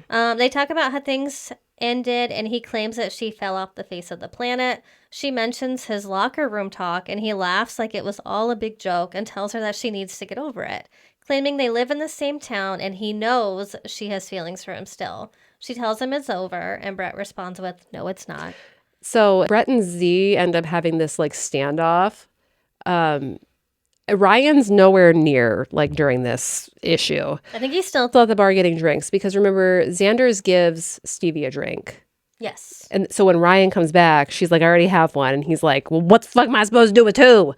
They talk about how things ended, and he claims that she fell off the face of the planet. She mentions his locker room talk, and he laughs like it was all a big joke and tells her that she needs to get over it, claiming they live in the same town, and he knows she has feelings for him still. She tells him it's over, and Brett responds with, "No, it's not." So Brett and Z end up having this like standoff. Ryan's nowhere near like during this issue. I think he's still... Still at the bar getting drinks because remember, Xanders gives Stevie a drink. Yes. And so when Ryan comes back, she's like, "I already have one." And he's like, "Well, what the fuck am I supposed to do with two?"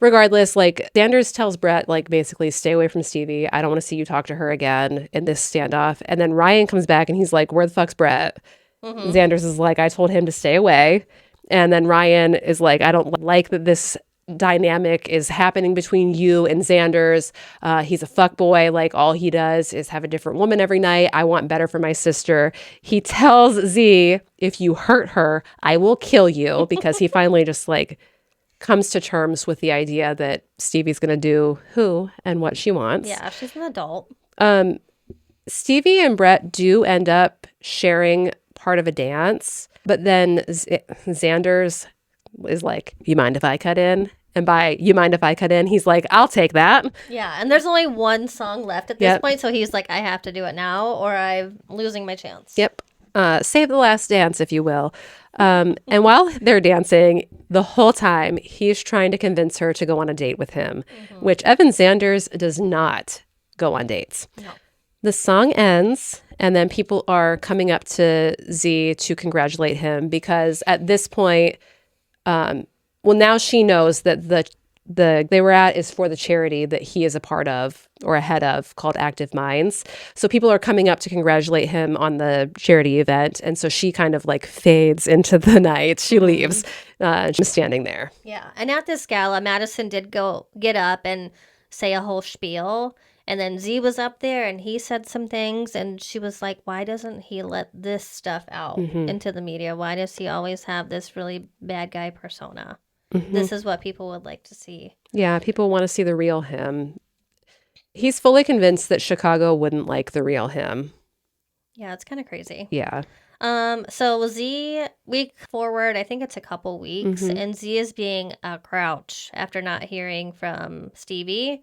Regardless, like Xanders tells Brett, like basically stay away from Stevie. I don't want to see you talk to her again in this standoff. And then Ryan comes back and he's like, "Where the fuck's Brett?" Xanders is like, "I told him to stay away." And then Ryan is like, "I don't like that this dynamic is happening between you and Xander's. He's a fuckboy. Like, all he does is have a different woman every night. I want better for my sister. He tells Z, if you hurt her, I will kill you, because he finally just like comes to terms with the idea that Stevie's going to do who and what she wants. Yeah, she's an adult. Stevie and Brett do end up sharing part of a dance, but then Xander's is like, you mind if I cut in? And by you mind if I cut in, he's like, I'll take that. Yeah, and there's only one song left at this point, so he's like, I have to do it now or I'm losing my chance. Yep. Save the last dance, if you will. And while they're dancing, the whole time, he's trying to convince her to go on a date with him, which Evan Xanders does not go on dates. No. The song ends, and then people are coming up to Z to congratulate him, because at this point, well, now she knows that the they were at is for the charity that he is a part of or a head of, called Active Minds. So people are coming up to congratulate him on the charity event. And so she kind of like fades into the night. She leaves, just standing there. Yeah. And at this gala, Madison did get up and say a whole spiel. And then Z was up there and he said some things. And she was like, why doesn't he let this stuff out into the media? Why does he always have this really bad guy persona? This is what people would like to see. Yeah, people want to see the real him. He's fully convinced that Chicago wouldn't like the real him. Yeah, it's kind of crazy. Yeah. So Z, week forward, I think it's a couple weeks, and Z is being a grouch after not hearing from Stevie.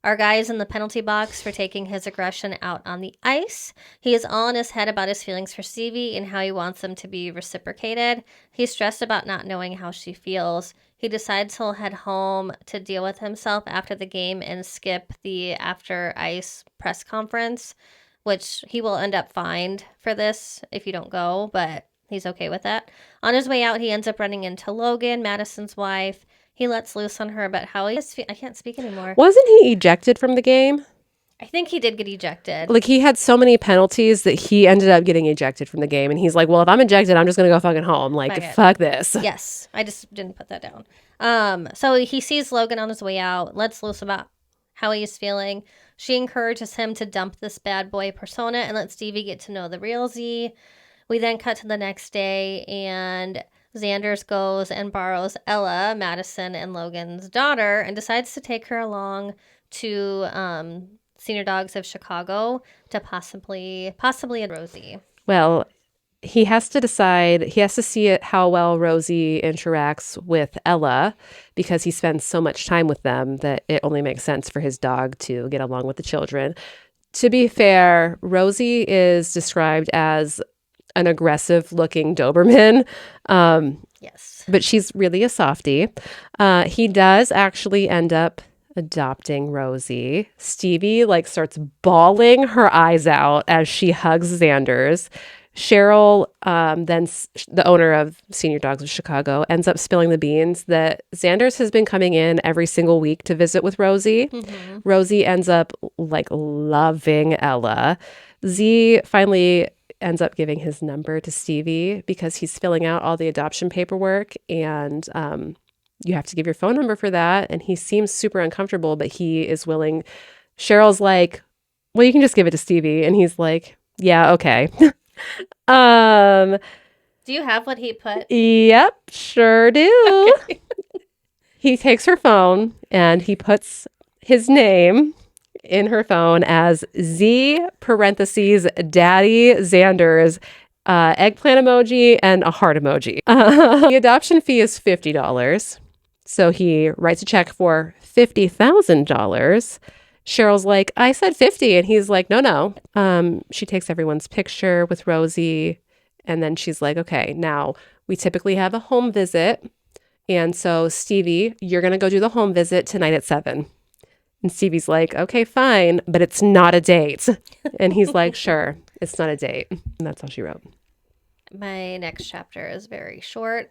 Our guy is in the penalty box for taking his aggression out on the ice. He is all in his head about his feelings for Stevie and how he wants them to be reciprocated. He's stressed about not knowing how she feels. He decides he'll head home to deal with himself after the game and skip the after ice press conference, which he will end up fined for this if you don't go, but he's okay with that. On his way out, he ends up running into Logan, Madison's wife. He lets loose on her about how I can't speak anymore. Wasn't he ejected from the game? I think he did get ejected. Like, he had so many penalties that he ended up getting ejected from the game. And he's like, well, if I'm ejected, I'm just going to go fucking home. Like, fuck this. Yes. I just didn't put that down. So he sees Logan on his way out, lets loose about how he's feeling. She encourages him to dump this bad boy persona and let Stevie get to know the real Z. We then cut to the next day, and Xanders goes and borrows Ella, Madison and Logan's daughter, and decides to take her along to Senior Dogs of Chicago to possibly a Rosie. Well, he has to decide, he has to see how well Rosie interacts with Ella, because he spends so much time with them that it only makes sense for his dog to get along with the children. To be fair, Rosie is described as an aggressive-looking Doberman. Yes. But she's really a softie. He does actually end up adopting Rosie. Stevie, like, starts bawling her eyes out as she hugs Xanders. Cheryl, then the owner of Senior Dogs of Chicago, ends up spilling the beans that Xanders has been coming in every single week to visit with Rosie. Rosie ends up, like, loving Ella. Z finally ends up giving his number to Stevie because he's filling out all the adoption paperwork, and you have to give your phone number for that. And he seems super uncomfortable, but he is willing. Cheryl's like, well, you can just give it to Stevie. And he's like, yeah, okay. Do you have what he put? Yep, sure do. Okay. He takes her phone and he puts his name in her phone as Z parentheses Daddy Xanders, eggplant emoji and a heart emoji. The adoption fee is $50. So he writes a check for $50,000. Cheryl's like, I said 50. And he's like, no. She takes everyone's picture with Rosie. And then she's like, okay, now we typically have a home visit. And so Stevie, you're going to go do the home visit tonight at 7. And Stevie's like, okay, fine, but it's not a date. And he's like, sure, it's not a date. And that's all she wrote. My next chapter is very short.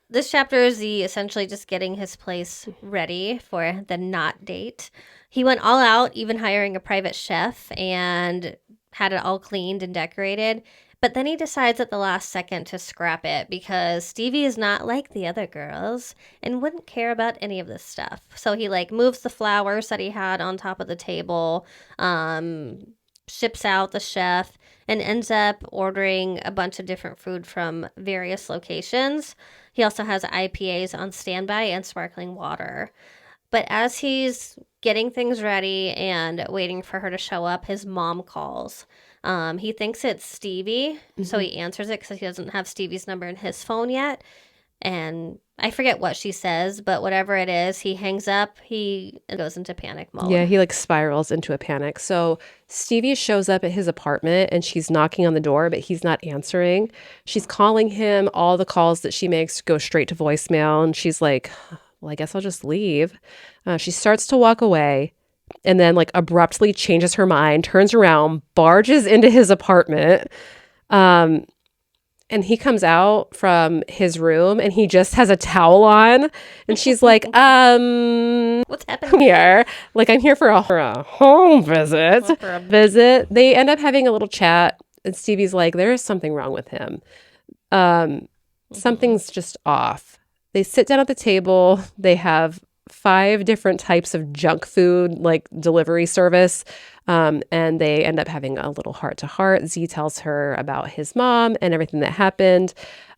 This chapter is essentially just getting his place ready for the not date. He went all out, even hiring a private chef, and had it all cleaned and decorated. But then he decides at the last second to scrap it because Stevie is not like the other girls and wouldn't care about any of this stuff. So he like moves the flowers that he had on top of the table, ships out the chef, and ends up ordering a bunch of different food from various locations. He also has IPAs on standby and sparkling water. But as he's getting things ready and waiting for her to show up, his mom calls. He thinks it's Stevie, so he answers it because he doesn't have Stevie's number in his phone yet. And I forget what she says, but whatever it is, he hangs up. He goes into panic mode. Yeah, he like spirals into a panic. So Stevie shows up at his apartment and she's knocking on the door, but he's not answering. She's calling him. All the calls that she makes go straight to voicemail. And she's like, well, I guess I'll just leave. She starts to walk away and then like abruptly changes her mind, turns around, barges into his apartment. And he comes out from his room and he just has a towel on. And she's like, what's happening here? Like, I'm here for a home visit. They end up having a little chat. And Stevie's like, there is something wrong with him. Something's just off. They sit down at the table. They have 5 different types of junk food, like delivery service. And they end up having a little heart-to-heart. Z tells her about his mom and everything that happened.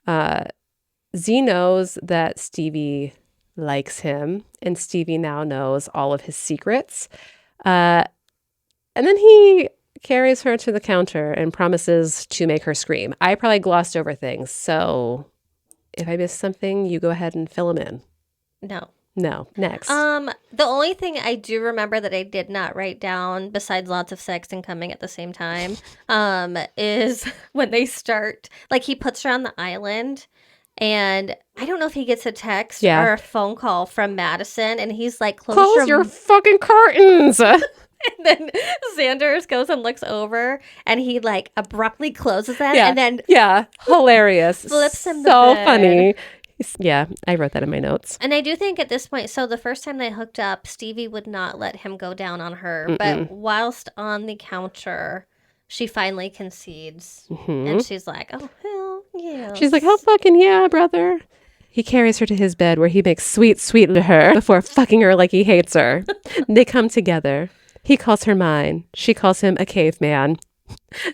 Z knows that Stevie likes him, and Stevie now knows all of his secrets. And then he carries her to the counter and promises to make her scream. I probably glossed over things, so if I missed something, you go ahead and fill them in. No. Next. The only thing I do remember that I did not write down, besides lots of sex and coming at the same time, is when they start, like he puts her on the island, and I don't know if he gets a text or a phone call from Madison, and he's like, close your fucking curtains. And then Xander goes and looks over, and he like abruptly closes them, and then hilarious, flips him so funny. Yeah, I wrote that in my notes. And I do think at this point, so the first time they hooked up, Stevie would not let him go down on her. But whilst on the counter, she finally concedes. And she's like, oh, hell yeah. She's like, oh, fucking yeah, brother. He carries her to his bed where he makes sweet to her before fucking her like he hates her. They come together. He calls her mine. She calls him a caveman.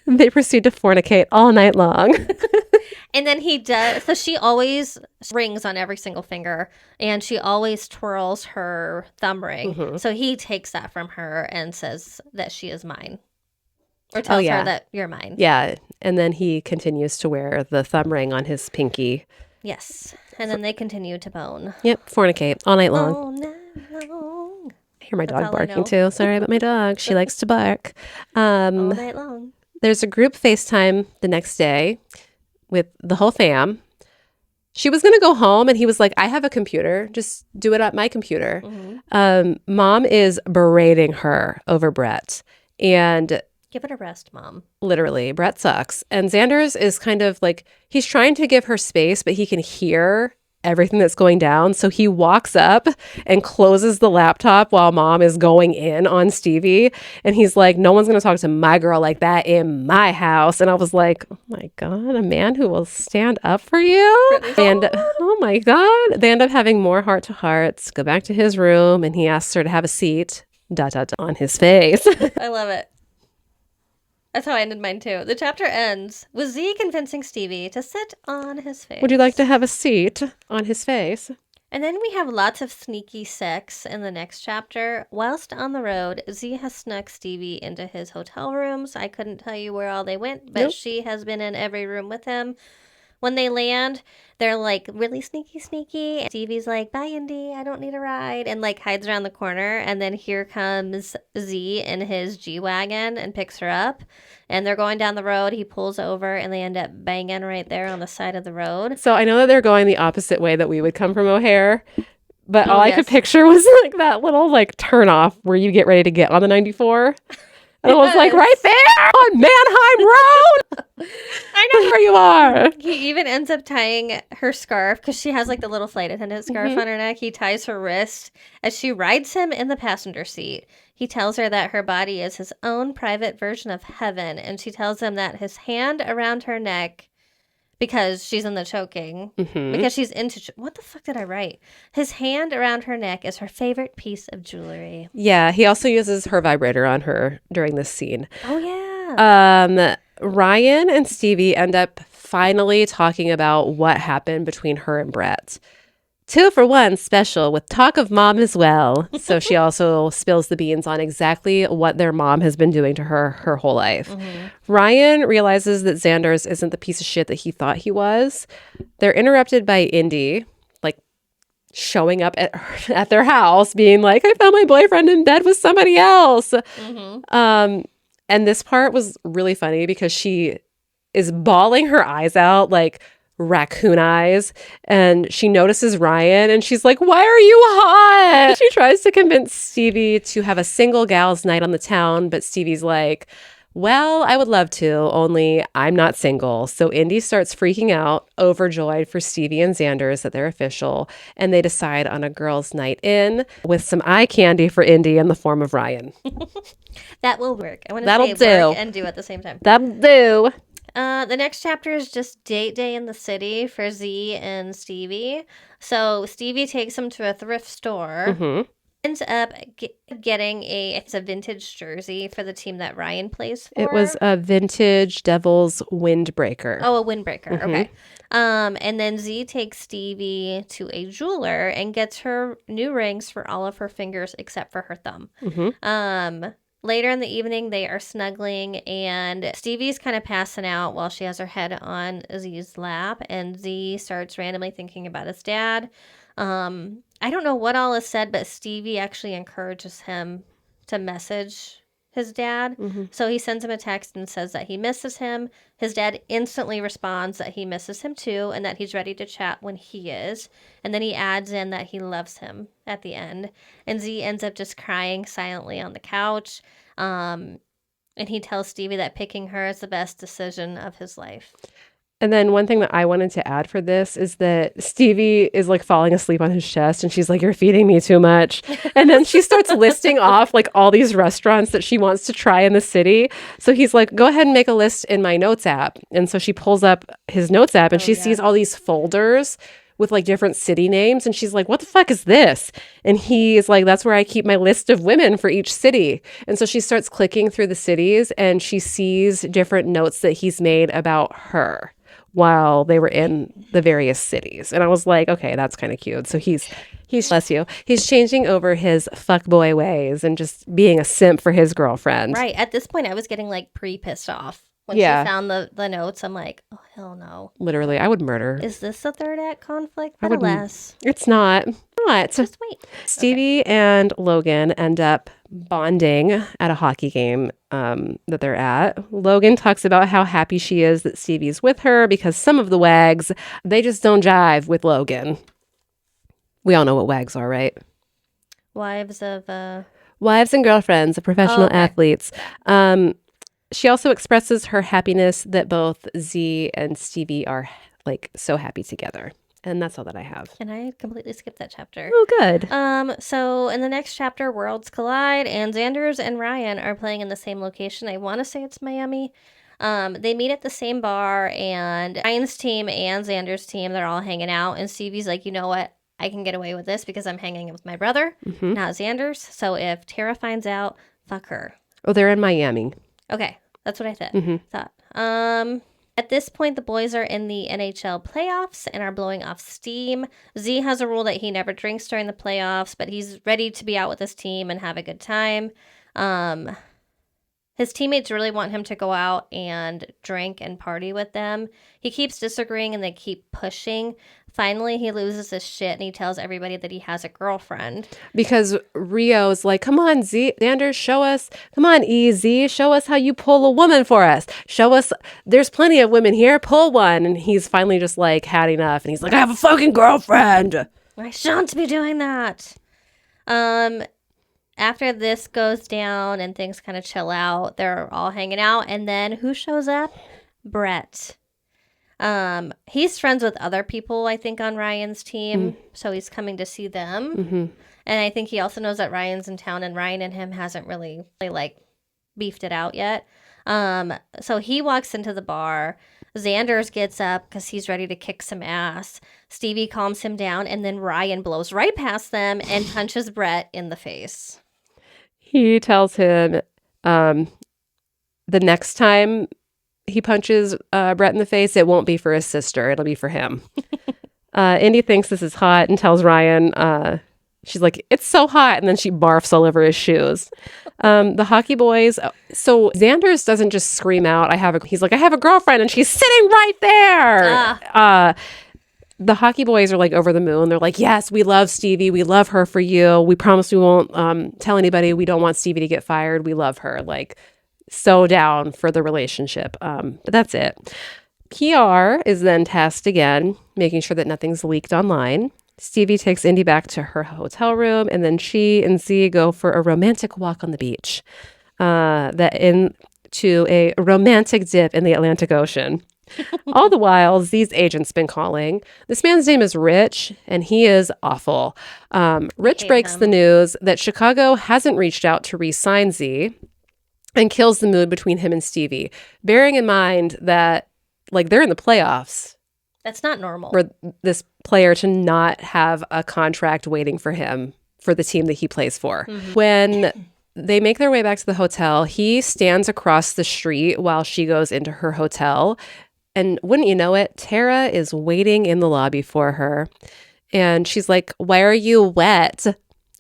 They proceed to fornicate all night long. And then he does, so she always rings on every single finger, and she always twirls her thumb ring. So he takes that from her and says that she is mine. Or tells her that you're mine. Yeah, and then he continues to wear the thumb ring on his pinky. Yes, and then they continue to bone. Yep, fornicate all night long. All night long. I hear my dog barking too. Sorry about my dog. She likes to bark. All night long. There's a group FaceTime the next day with the whole fam. She was going to go home and he was like, I have a computer. Just do it at my computer. Mom is berating her over Brett. And give it a rest, Mom. Literally, Brett sucks. And Xander's is kind of like, he's trying to give her space, but he can hear everything that's going down. So he walks up and closes the laptop while Mom is going in on Stevie. And he's like, no one's going to talk to my girl like that in my house. And I was like, oh my God, a man who will stand up for you. And oh my God, they end up having more heart-to-hearts, go back to his room, and he asks her to have a seat, on his face. I love it. That's how I ended mine too. The chapter ends with Z convincing Stevie to sit on his face. Would you like to have a seat on his face? And then we have lots of sneaky sex in the next chapter. Whilst on the road, Z has snuck Stevie into his hotel rooms. I couldn't tell you where all they went, but she has been in every room with him. When they land, they're like really sneaky. Stevie's like, bye, Indy, I don't need a ride. And like hides around the corner. And then here comes Z in his G-Wagon and picks her up. And they're going down the road. He pulls over and they end up banging right there on the side of the road. So I know that they're going the opposite way that we would come from O'Hare. But all I could picture was like that little like turn off where you get ready to get on the 94. And I was like, right there on Mannheim Road. I know where you are. He even ends up tying her scarf because she has like the little flight attendant scarf on her neck. He ties her wrist as she rides him in the passenger seat. He tells her that her body is his own private version of heaven, and she tells him that his hand around her neck, because she's in the choking, because she's into... what the fuck did I write? His hand around her neck is her favorite piece of jewelry. Yeah, he also uses her vibrator on her during this scene. Oh, yeah. Ryan and Stevie end up finally talking about what happened between her and Brett. 2-for-1 special with talk of mom as well. So she also spills the beans on exactly what their mom has been doing to her whole life. Ryan realizes that Xander's isn't the piece of shit that he thought he was. They're interrupted by Indy, like showing up at their house being like, I found my boyfriend in bed with somebody else. And this part was really funny because she is bawling her eyes out like raccoon eyes, and she notices Ryan and she's like, why are you hot? She tries to convince Stevie to have a single gals night on the town, but Stevie's like, well, I would love to, only I'm not single. So Indy starts freaking out, overjoyed for Stevie and Xander's that they're official, and they decide on a girls' night in with some eye candy for Indy in the form of Ryan. That will work. I want to That'll say work do. and do at the same time. That'll do. The next chapter is just date day in the city for Z and Stevie. So Stevie takes him to a thrift store. Ends up getting it's a vintage jersey for the team that Ryan plays for. It was a vintage Devil's Windbreaker. Oh, a windbreaker. Okay. And then Z takes Stevie to a jeweler and gets her new rings for all of her fingers except for her thumb. Later in the evening, they are snuggling, and Stevie's kind of passing out while she has her head on Z's lap, and Z starts randomly thinking about his dad. I don't know what all is said, but Stevie actually encourages him to message his dad. So he sends him a text and says that he misses him. His dad instantly responds that he misses him too, and that he's ready to chat when he is. And then he adds in that he loves him at the end. And Z ends up just crying silently on the couch. And he tells Stevie that picking her is the best decision of his life. And then one thing that I wanted to add for this is that Stevie is like falling asleep on his chest and she's like, you're feeding me too much. And then she starts listing off like all these restaurants that she wants to try in the city. So he's like, go ahead and make a list in my notes app. And so she pulls up his notes app and she sees all these folders with like different city names. And she's like, what the fuck is this? And he's like, that's where I keep my list of women for each city. And so she starts clicking through the cities and she sees different notes that he's made about her while they were in the various cities. And I was like, okay, that's kind of cute. So he's bless you. He's changing over his fuckboy ways and just being a simp for his girlfriend. Right. At this point, I was getting like pissed off. When she found the notes, I'm like, oh, hell no. Literally, I would murder. Is this a third act conflict? But alas. It's not. Just wait. Stevie and Logan end up bonding at a hockey game that they're at. Logan talks about how happy she is that Stevie's with her because some of the wags, they just don't jive with Logan. We all know what wags are, right? Wives and girlfriends of professional athletes. She also expresses her happiness that both Z and Stevie are like so happy together. And that's all that I have. And I completely skipped that chapter. Oh, good. So in the next chapter, worlds collide, and Xander's and Ryan are playing in the same location. I want to say it's Miami. They meet at the same bar, and Ryan's team and Xander's team, they're all hanging out. And Stevie's like, you know what? I can get away with this because I'm hanging with my brother, not Xander's. So if Tara finds out, fuck her. Oh, they're in Miami. Okay, that's what I thought. At this point, the boys are in the NHL playoffs and are blowing off steam. Z has a rule that he never drinks during the playoffs, but he's ready to be out with his team and have a good time. His teammates really want him to go out and drink and party with them. He keeps disagreeing and they keep pushing. Finally, he loses his shit and he tells everybody that he has a girlfriend. Because Rio's like, come on, Xander, show us. Come on, EZ, show us how you pull a woman for us. Show us, there's plenty of women here, pull one. And he's finally just like had enough. And he's like, I have a fucking girlfriend. I shan't be doing that. after this goes down and things kind of chill out, they're all hanging out. And then who shows up? Brett. He's friends with other people, I think, on Ryan's team. So he's coming to see them. Mm-hmm. And I think he also knows that Ryan's in town, and Ryan and him hasn't really like beefed it out yet. So he walks into the bar. Xanders gets up because he's ready to kick some ass. Stevie calms him down, and then Ryan blows right past them and punches Brett in the face. He tells him the next time he punches Brett in the face, it won't be for his sister. It'll be for him. Indy thinks this is hot and tells Ryan, she's like, it's so hot. And then she barfs all over his shoes. The hockey boys. So Xanders doesn't just scream out, he's like, I have a girlfriend and she's sitting right there. The hockey boys are like over the moon. They're like, yes, we love Stevie. We love her for you. We promise we won't tell anybody. We don't want Stevie to get fired. We love her. Like, so down for the relationship. But that's it. PR is then tasked again, making sure that nothing's leaked online. Stevie takes Indy back to her hotel room, and then she and Z go for a romantic walk on the beach, to a romantic dip in the Atlantic Ocean. All the while, Z's agent's been calling. This man's name is Rich, and he is awful. Rich breaks the news that Chicago hasn't reached out to re-sign Z, and kills the mood between him and Stevie, bearing in mind that, like, they're in the playoffs. That's not normal. For this player to not have a contract waiting for him for the team that he plays for. Mm-hmm. When they make their way back to the hotel, he stands across the street while she goes into her hotel. And wouldn't you know it, Tara is waiting in the lobby for her. And she's like, why are you wet?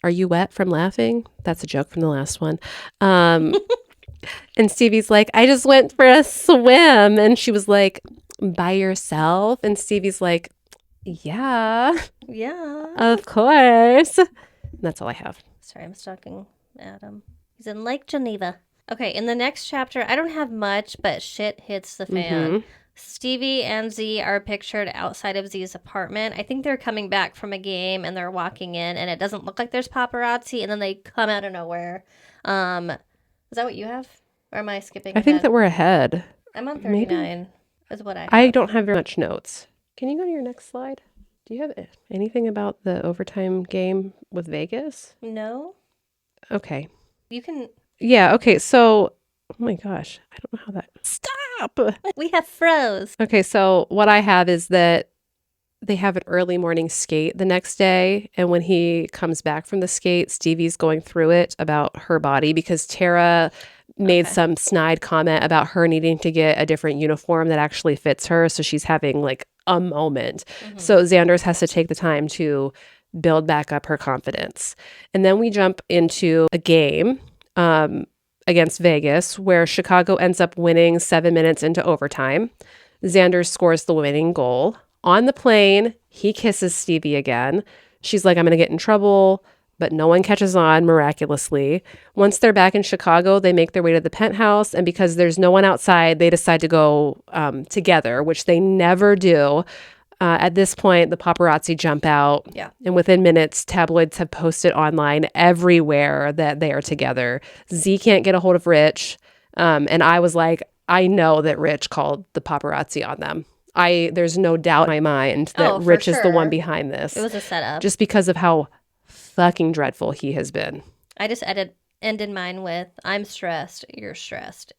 Are you wet from laughing? That's a joke from the last one. And Stevie's like, I just went for a swim. And she was like, by yourself? And Stevie's like, yeah, of course. And that's all I have. Sorry, I'm stalking Adam. He's in Lake Geneva. Okay, in the next chapter, I don't have much, but shit hits the fan. Mm-hmm. Stevie and Z are pictured outside of Z's apartment. I think they're coming back from a game and they're walking in, and it doesn't look like there's paparazzi, and then they come out of nowhere. Is that what you have? Or am I skipping ahead? I think that we're ahead. I'm on 39. Maybe? Is what I have. I don't have very much notes. Can you go to your next slide? Do you have anything about the overtime game with Vegas? No. Okay. You can... Yeah, okay. So, oh my gosh. I don't know how that... Stop! We have froze. Okay, so what I have is that they have an early morning skate the next day. And when he comes back from the skate, Stevie's going through it about her body because Tara made some snide comment about her needing to get a different uniform that actually fits her. So she's having like a moment. Mm-hmm. So Xanders has to take the time to build back up her confidence. And then we jump into a game against Vegas where Chicago ends up winning 7 minutes into overtime. Xanders scores the winning goal. On the plane, he kisses Stevie again. She's like, I'm going to get in trouble, but no one catches on miraculously. Once they're back in Chicago, they make their way to the penthouse, and because there's no one outside, they decide to go together, which they never do. At this point, the paparazzi jump out, and within minutes, tabloids have posted online everywhere that they are together. Z can't get a hold of Rich, and I was like, I know that Rich called the paparazzi on them. There's no doubt in my mind that Rich is the one behind this. It was a setup. Just because of how fucking dreadful he has been. I just ended mine with, I'm stressed, you're stressed.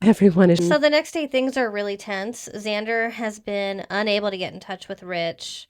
Everyone is. So the next day, things are really tense. Xander has been unable to get in touch with Rich.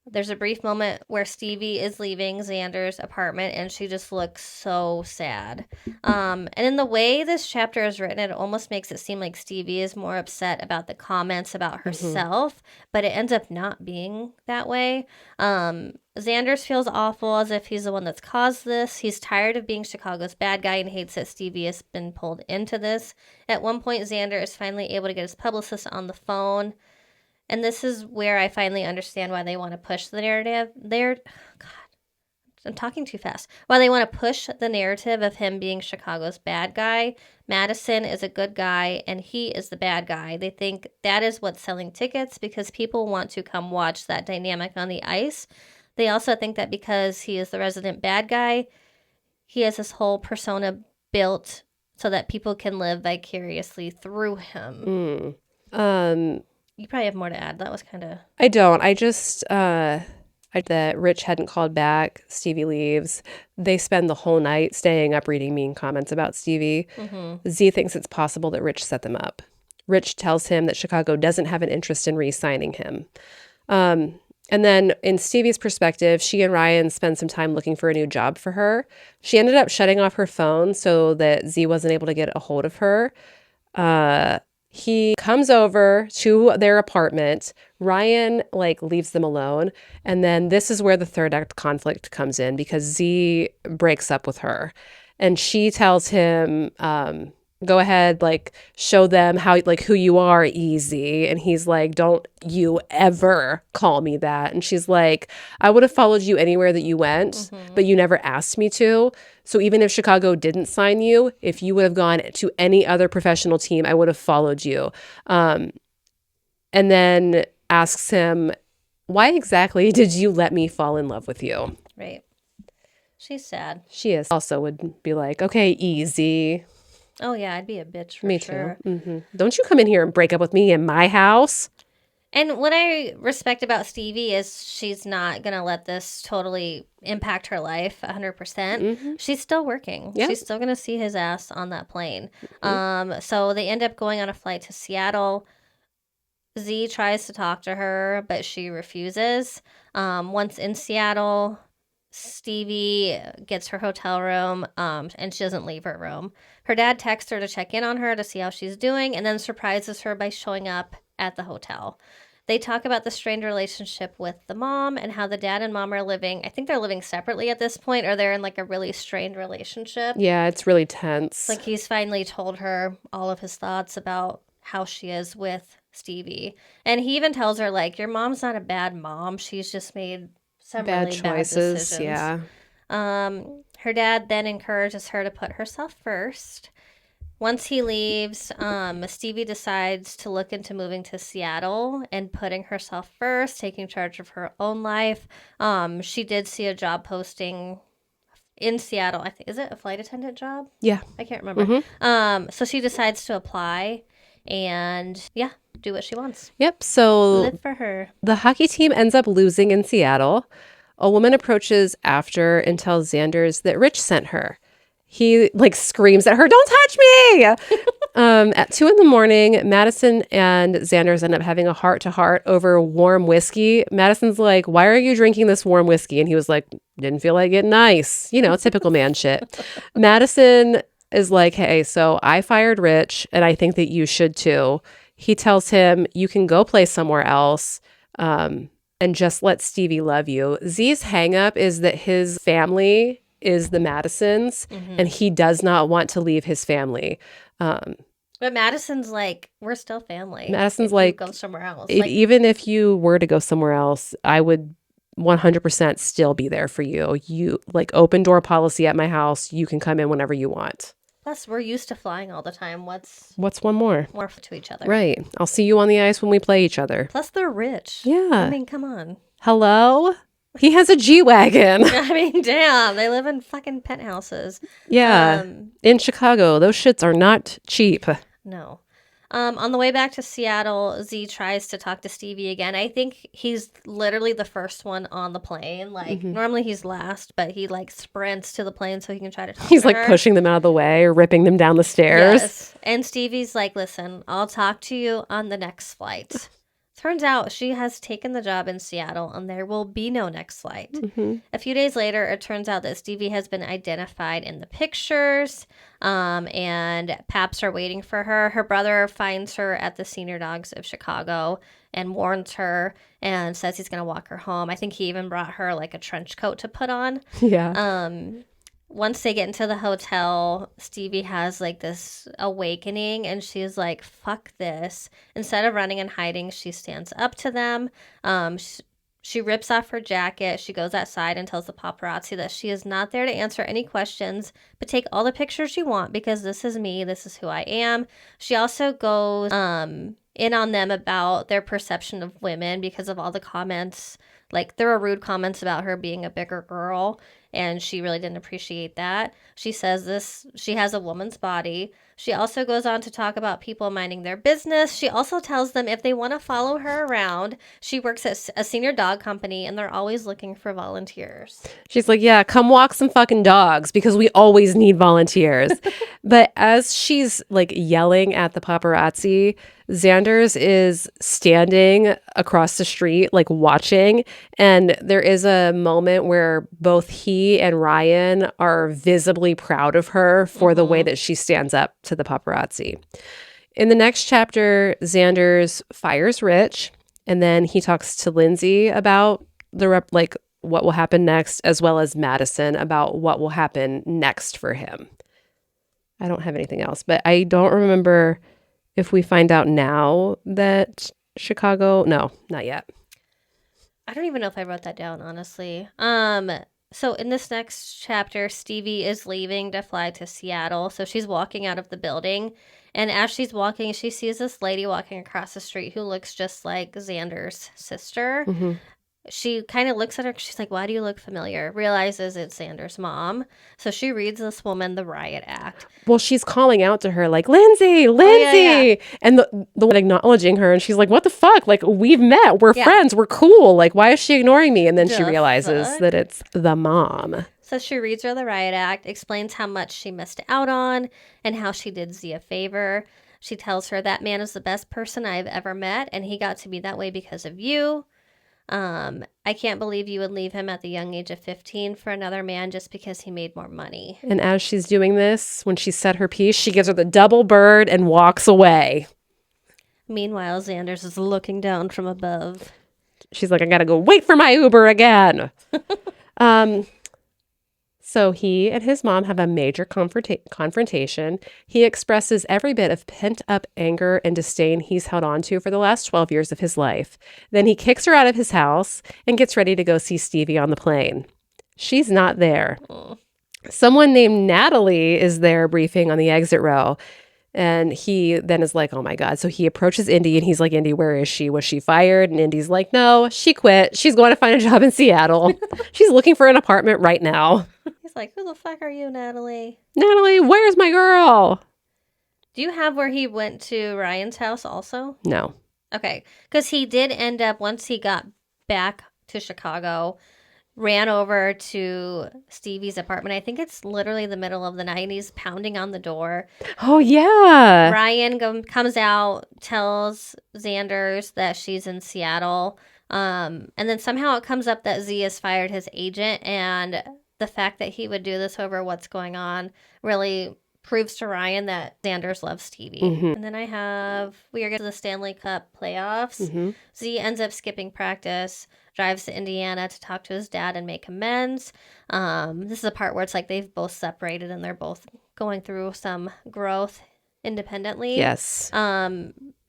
There's a brief moment where Stevie is leaving Xander's apartment and she just looks so sad. And in the way this chapter is written, it almost makes it seem like Stevie is more upset about the comments about herself, but it ends up not being that way. Xanders feels awful as if he's the one that's caused this. He's tired of being Chicago's bad guy and hates that Stevie has been pulled into this. At one point, Xander is finally able to get his publicist on the phone. And this is where I finally understand why they want to push the narrative. I'm talking too fast. Why they want to push the narrative of him being Chicago's bad guy. Madison is a good guy, and he is the bad guy. They think that is what's selling tickets because people want to come watch that dynamic on the ice. They also think that because he is the resident bad guy, he has this whole persona built so that people can live vicariously through him. You probably have more to add. That was kind of... I don't. I just that Rich hadn't called back. Stevie leaves. They spend the whole night staying up reading mean comments about Stevie. Z thinks it's possible that Rich set them up. Rich tells him that Chicago doesn't have an interest in re-signing him. And then in Stevie's perspective, she and Ryan spend some time looking for a new job for her. She ended up shutting off her phone so that Z wasn't able to get a hold of her. He comes over to their apartment. Ryan leaves them alone. And then this is where the third act conflict comes in because Z breaks up with her. And she tells him, go ahead, show them how, who you are, easy. And he's like, don't you ever call me that. And she's like, I would have followed you anywhere that you went, but you never asked me to. So even if Chicago didn't sign you, if you would have gone to any other professional team, I would have followed you. And then asks him, why exactly did you let me fall in love with you? Right. She's sad. She is. Also would be like, okay, easy. Oh, yeah, I'd be a bitch for Me sure. too. Mm-hmm. Don't you come in here and break up with me in my house. And what I respect about Stevie is she's not going to let this totally impact her life 100%. She's still working. Yep. She's still going to see his ass on that plane. So they end up going on a flight to Seattle. Z tries to talk to her, but she refuses. Once in Seattle, Stevie gets her hotel room, and she doesn't leave her room. Her dad texts her to check in on her to see how she's doing, and then surprises her by showing up at the hotel. They talk about the strained relationship with the mom and how the dad and mom are living. I think they're living separately at this point, or they're in a really strained relationship. Yeah, it's really tense. He's finally told her all of his thoughts about how she is with Stevie. And he even tells her, your mom's not a bad mom. She's just made some bad really choices. bad decisions. Yeah. Her dad then encourages her to put herself first. Once he leaves, Stevie decides to look into moving to Seattle and putting herself first, taking charge of her own life. She did see a job posting in Seattle. I think, is it a flight attendant job? Yeah. I can't remember. So she decides to apply and, do what she wants. Yep. So Live for her. The hockey team ends up losing in Seattle. A woman approaches after and tells Xanders that Rich sent her. He screams at her, "Don't touch me!" At 2 a.m, Madison and Xanders end up having a heart-to-heart over warm whiskey. Madison's like, "Why are you drinking this warm whiskey?" And he was like, "Didn't feel like getting ice." Typical man shit. Madison is like, "Hey, so I fired Rich, and I think that you should too." He tells him, "You can go play somewhere else, and just let Stevie love you." Z's hang-up is that his family is the Madisons, and he does not want to leave his family. But Madison's like, we're still family. Madison's if like, you go somewhere else. Even if you were to go somewhere else, I would 100% still be there for you. You open door policy at my house. You can come in whenever you want. Plus, we're used to flying all the time. What's one more? More to each other. Right. I'll see you on the ice when we play each other. Plus, they're rich. Yeah. I mean, come on. Hello? He has a G-Wagon. I mean, damn. They live in fucking penthouses. Yeah. In Chicago, those shits are not cheap. No. On the way back to Seattle, Z tries to talk to Stevie again. I think he's literally the first one on the plane. Normally he's last, but he sprints to the plane so he can try to talk He's to her. pushing them out of the way or ripping them down the stairs. Yes. And Stevie's like, "Listen, I'll talk to you on the next flight." Turns out she has taken the job in Seattle and there will be no next flight. A few days later, it turns out that Stevie has been identified in the pictures, and Paps are waiting for her. Her brother finds her at the Senior Dogs of Chicago and warns her and says he's going to walk her home. I think he even brought her a trench coat to put on. Yeah. Once they get into the hotel, Stevie has this awakening and she's like, fuck this. Instead of running and hiding, she stands up to them. She rips off her jacket. She goes outside and tells the paparazzi that she is not there to answer any questions, but take all the pictures you want because this is me. This is who I am. She also goes in on them about their perception of women because of all the comments. There are rude comments about her being a bigger girl. and she really didn't appreciate that. She says she has a woman's body. She also goes on to talk about people minding their business. She also tells them if they want to follow her around, she works at a senior dog company and they're always looking for volunteers. She's like, yeah, come walk some fucking dogs because we always need volunteers. But as she's like yelling at the paparazzi, Xander's is standing across the street, like watching. And there is a moment where both he and Ryan are visibly proud of her for the way that she stands up to the paparazzi. In the next chapter, Xander's fires Rich, and then he talks to Lindsay about what will happen next, as well as Madison about what will happen next for him. I don't have anything else, but I don't remember if we find out now that Chicago. No, not yet. I don't even know if I wrote that down, honestly. So in this next chapter, Stevie is leaving to fly to Seattle. So she's walking out of the building. And as she's walking, she sees this lady walking across the street who looks just like Xander's sister. Mm-hmm. She kind of looks at her. She's like, why do you look familiar? Realizes it's Xander's mom. So she reads this woman the riot act. Well, she's calling out to her like, Lindsay. Yeah. And the one acknowledging her. And she's like, what the fuck? Like, we've met. We're friends. We're cool. Like, why is she ignoring me? And then she realizes that it's the mom. So she reads her the riot act, explains how much she missed out on and how she did Z a favor. She tells her that man is the best person I've ever met. And he got to be that way because of you. I can't believe you would leave him at the young age of 15 for another man just because he made more money. And as she's doing this, when she said her piece, she gives her the double bird and walks away. Meanwhile, Xander's is looking down from above. She's like, I gotta go wait for my Uber again. So he and his mom have a major confrontation. He expresses every bit of pent-up anger and disdain he's held on to for the last 12 years of his life. Then he kicks her out of his house and gets ready to go see Stevie on the plane. She's not there. Someone named Natalie is there briefing on the exit row. And he then is like, oh my God. So he approaches Indy and he's like, Indy, where is she? Was she fired? And Indy's like, no, she quit. She's going to find a job in Seattle. She's looking for an apartment right now. He's like, who the fuck are you, Natalie? Natalie, where's my girl? Do you have where he went to Ryan's house also? No. Okay. Because he did end up, once he got back to Chicago, ran over to Stevie's apartment. I think it's literally the middle of the night and he's pounding on the door. Oh, yeah. Ryan comes out, tells Xander's that she's in Seattle. And then somehow it comes up that Z has fired his agent, and the fact that he would do this over what's going on really proves to Ryan that Xander's loves Stevie. Mm-hmm. And then we are getting to the Stanley Cup playoffs. Mm-hmm. Z ends up skipping practice, drives to Indiana to talk to his dad and make amends. This is a part where it's like they've both separated and they're both going through some growth independently. Yes.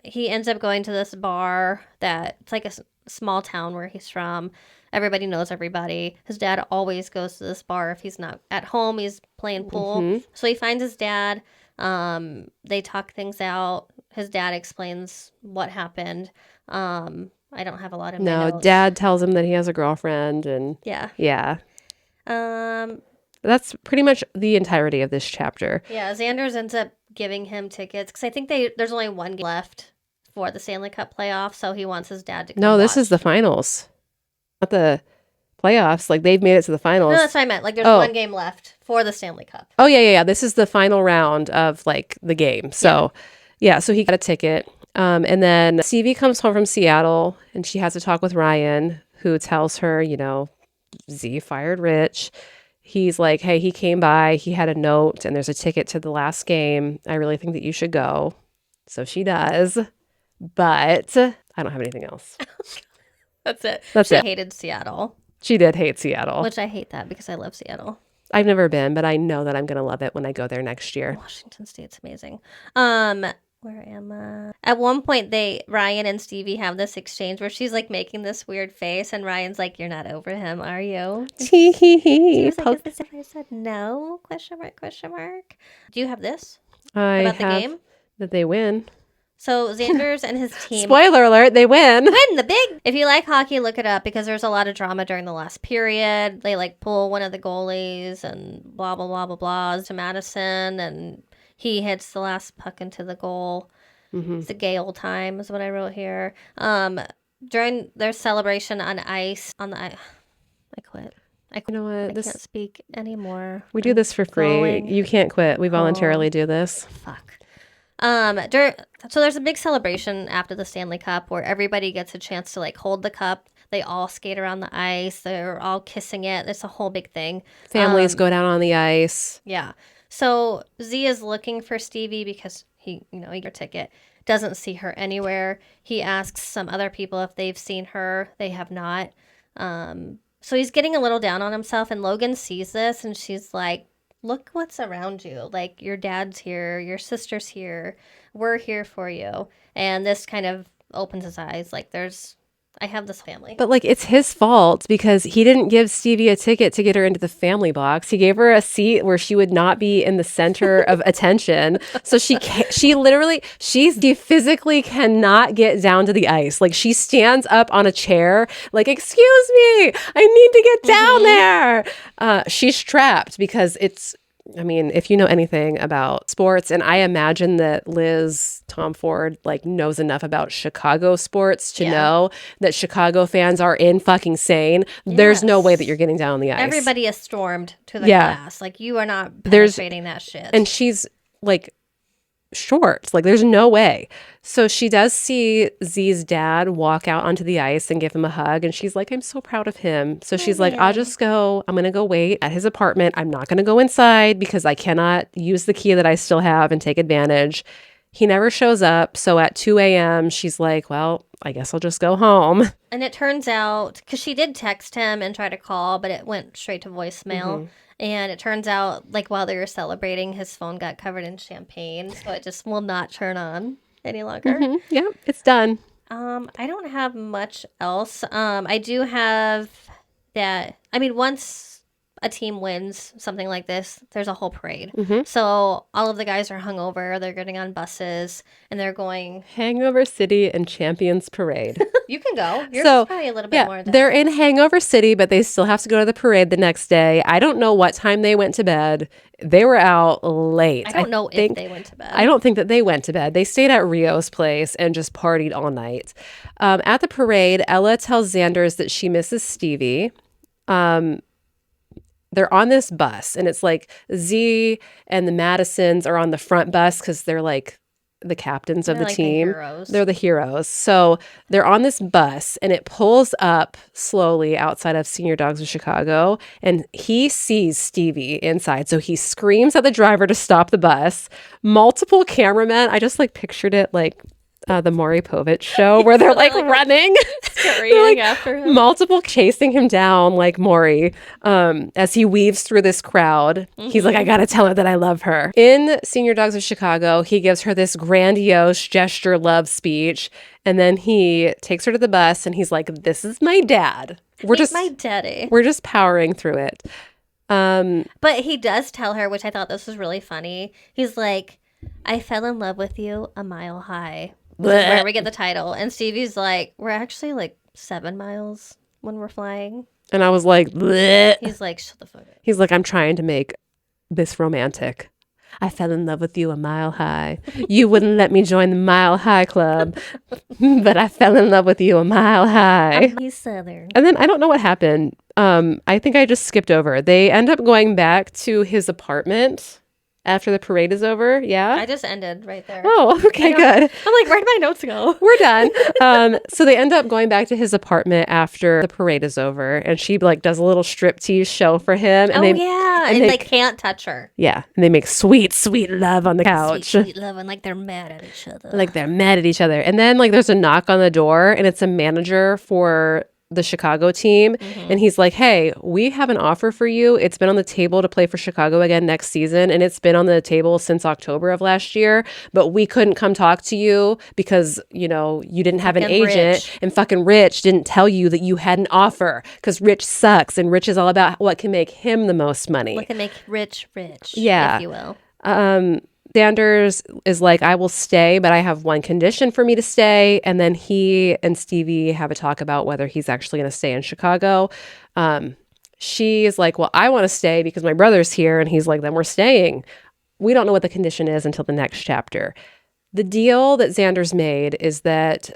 He ends up going to this bar that it's like a small town where he's from. Everybody knows everybody. His dad always goes to this bar. If he's not at home, he's playing pool. Mm-hmm. So he finds his dad. They talk things out. His dad explains what happened. I don't have a lot of notes. Dad tells him that he has a girlfriend. And yeah. That's pretty much the entirety of this chapter. Yeah, Xander's ends up giving him tickets because I think there's only one game left for the Stanley Cup playoffs, so he wants his dad to come this is the finals. Not the playoffs. Like, they've made it to the finals. No, that's what I meant. Like, there's one game left for the Stanley Cup. Oh, yeah. This is the final round of, like, the game. So, so he got a ticket. And then Stevie comes home from Seattle, and she has a talk with Ryan, who tells her, Z fired Rich. He's like, hey, he came by. He had a note, and there's a ticket to the last game. I really think that you should go. So she does. But I don't have anything else. That's it. She hated Seattle. She did hate Seattle. Which I hate that because I love Seattle. I've never been, but I know that I'm going to love it when I go there next year. Washington State's amazing. Where am I? At one point, Ryan and Stevie have this exchange where she's like making this weird face, and Ryan's like, "You're not over him, are you?" She was like, "Is this if I said no?" Question mark. Do you have this? I about have the game that they win. So Xander's and his team Spoiler alert, they win. win the big. If you like hockey, look it up because there's a lot of drama during the last period. They like pull one of the goalies and blah blah blah blah blahs to Madison, and he hits the last puck into the goal. It's a gay old time, is what I wrote here. During their celebration on ice, I quit. You know what? I can't speak anymore. We do this for free. Going You can't quit. We voluntarily do this. Fuck. So there's a big celebration after the Stanley Cup where everybody gets a chance to like hold the cup. They all skate around the ice. They're all kissing it. It's a whole big thing. Families go down on the ice. Yeah. So Z is looking for Stevie because he got a ticket. Doesn't see her anywhere. He asks some other people if they've seen her. They have not. So he's getting a little down on himself, and Logan sees this, and she's like, look what's around you. Like, your dad's here, your sister's here, we're here for you. And this kind of opens his eyes. Like, I have this family. But like, it's his fault because he didn't give Stevie a ticket to get her into the family box. He gave her a seat where she would not be in the center of attention. So she physically cannot get down to the ice. Like, she stands up on a chair, like, excuse me, I need to get down there. She's trapped because if you know anything about sports, and I imagine that Liz Tomforde like knows enough about Chicago sports to know that Chicago fans are in fucking sane. Yes. There's no way that you're getting down on the ice. Everybody is stormed to the glass. Like, you are not penetrating that shit. And she's like short. Like, there's no way. So she does see Z's dad walk out onto the ice and give him a hug. And she's like, I'm so proud of him. So she's like, I'm going to go wait at his apartment. I'm not going to go inside because I cannot use the key that I still have and take advantage. He never shows up. So at 2 a.m., she's like, well, I guess I'll just go home. And it turns out, because she did text him and try to call, but it went straight to voicemail. And it turns out, like, while they were celebrating, his phone got covered in champagne. So it just will not turn on any longer. Yeah, it's done. I don't have much else. I do have that. I mean, once a team wins something like this, there's a whole parade. So all of the guys are hungover. They're getting on buses and they're going Hangover City and Champions Parade. You can go. Yours is probably a little bit more. They're in Hangover City, but they still have to go to the parade the next day. I don't know what time they went to bed. They were out late. I don't know if they went to bed. I don't think that they went to bed. They stayed at Rio's place and just partied all night. At the parade, Ella tells Xanders that she misses Stevie. They're on this bus, and it's like Z and the Madisons are on the front bus because they're like the captains of the team. They're the heroes. So they're on this bus, and it pulls up slowly outside of Senior Dogs of Chicago, and he sees Stevie inside. So he screams at the driver to stop the bus. Multiple cameramen. I just like pictured it like the Maury Povich show where they're like running, scurrying after him. Multiple chasing him down like Maury as he weaves through this crowd. He's like, I gotta tell her that I love her. In Senior Dogs of Chicago, he gives her this grandiose gesture love speech, and then he takes her to the bus and he's like, this is my dad. My daddy. We're just powering through it. But he does tell her, which I thought this was really funny. He's like, I fell in love with you a mile high. Where we get the title. And Stevie's like, we're actually like 7 miles when we're flying. And I was like, bleh. He's like, shut the fuck up. He's like, I'm trying to make this romantic. I fell in love with you a mile high. You wouldn't let me join the Mile High Club, but I fell in love with you a mile high. He's Southern. And then I don't know what happened. I think I just skipped over. They end up going back to his apartment after the parade is over. Yeah. I just ended right there. Oh, okay, good. I'm like, where'd my notes go? We're done. So they end up going back to his apartment after the parade is over, and she like does a little striptease show for him. And and they can't touch her. Yeah. And they make sweet, sweet love on the couch. Sweet love, and like they're mad at each other. And then like there's a knock on the door, and it's a manager for the Chicago team. And he's like, hey, we have an offer for you. It's been on the table to play for Chicago again next season, and it's been on the table since October of last year, but we couldn't come talk to you because you didn't have an agent, and fucking Rich didn't tell you that you had an offer because Rich sucks, and Rich is all about what can make him the most money, what can make Rich, yeah, if you will. Sanders is like, I will stay, but I have one condition for me to stay. And then he and Stevie have a talk about whether he's actually going to stay in Chicago. She is like, well, I want to stay because my brother's here. And he's like, then we're staying. We don't know what the condition is until the next chapter. The deal that Xander's made is that